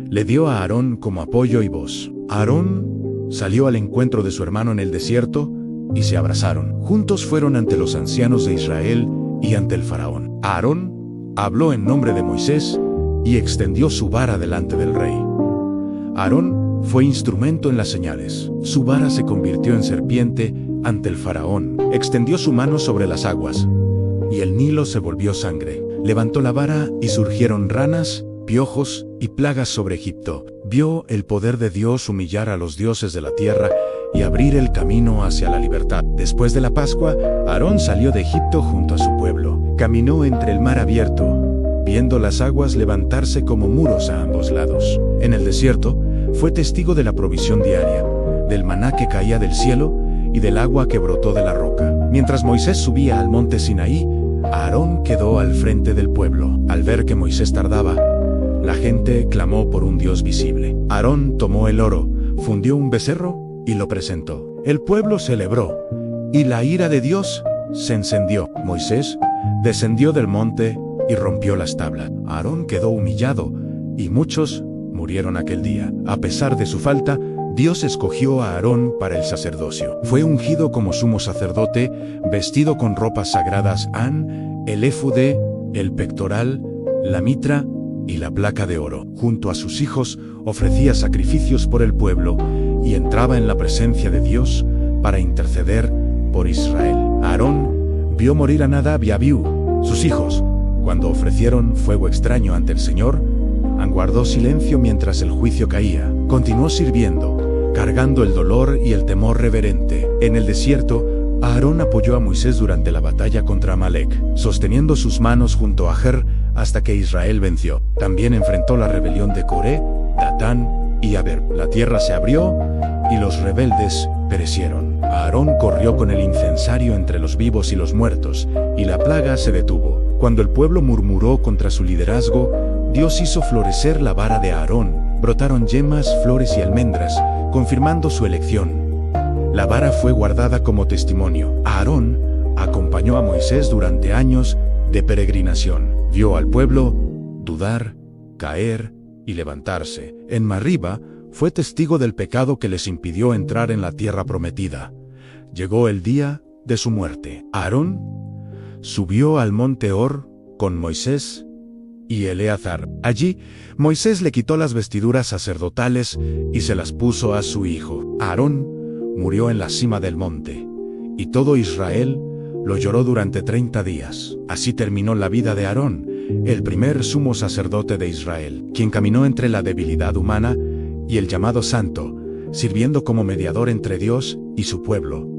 le dio a Aarón como apoyo y voz. Aarón salió al encuentro de su hermano en el desierto y se abrazaron. Juntos fueron ante los ancianos de Israel y ante el faraón. Aarón habló en nombre de Moisés y extendió su vara delante del rey. Aarón fue instrumento en las señales. Su vara se convirtió en serpiente ante el faraón. Extendió su mano sobre las aguas, y el Nilo se volvió sangre. Levantó la vara y surgieron ranas piojos y plagas sobre Egipto. Vio el poder de Dios humillar a los dioses de la tierra y abrir el camino hacia la libertad. Después de la Pascua, Aarón salió de Egipto junto a su pueblo. Caminó entre el mar abierto, viendo las aguas levantarse como muros a ambos lados. En el desierto, fue testigo de la provisión diaria, del maná que caía del cielo y del agua que brotó de la roca. Mientras Moisés subía al monte Sinaí, Aarón quedó al frente del pueblo. Al ver que Moisés tardaba, la gente clamó por un Dios visible. Aarón tomó el oro, fundió un becerro y lo presentó. El pueblo celebró, y la ira de Dios se encendió. Moisés descendió del monte y rompió las tablas. Aarón quedó humillado, y muchos murieron aquel día. A pesar de su falta, Dios escogió a Aarón para el sacerdocio. Fue ungido como sumo sacerdote, vestido con ropas sagradas, el éfode, el pectoral, la mitra y la placa de oro. Junto a sus hijos ofrecía sacrificios por el pueblo y entraba en la presencia de Dios para interceder por Israel. Aarón vio morir a Nadab y Abiú, sus hijos, cuando ofrecieron fuego extraño ante el Señor. Guardó silencio mientras el juicio caía. Continuó sirviendo, cargando el dolor y el temor reverente. En el desierto, Aarón apoyó a Moisés durante la batalla contra Amalek, sosteniendo sus manos junto a Ajer hasta que Israel venció. También enfrentó la rebelión de Coré, Datán y Aber. La tierra se abrió y los rebeldes perecieron. Aarón corrió con el incensario entre los vivos y los muertos, y la plaga se detuvo. Cuando el pueblo murmuró contra su liderazgo, Dios hizo florecer la vara de Aarón. Brotaron yemas, flores y almendras, confirmando su elección. La vara fue guardada como testimonio. Aarón acompañó a Moisés durante años de peregrinación. Vio al pueblo dudar, caer y levantarse. En Mariba fue testigo del pecado que les impidió entrar en la tierra prometida. Llegó el día de su muerte. Aarón subió al monte Hor con Moisés y Eleazar. Allí, Moisés le quitó las vestiduras sacerdotales y se las puso a su hijo. Aarón murió en la cima del monte, y todo Israel lo lloró durante 30 días. Así terminó la vida de Aarón, el primer sumo sacerdote de Israel, quien caminó entre la debilidad humana y el llamado santo, sirviendo como mediador entre Dios y su pueblo.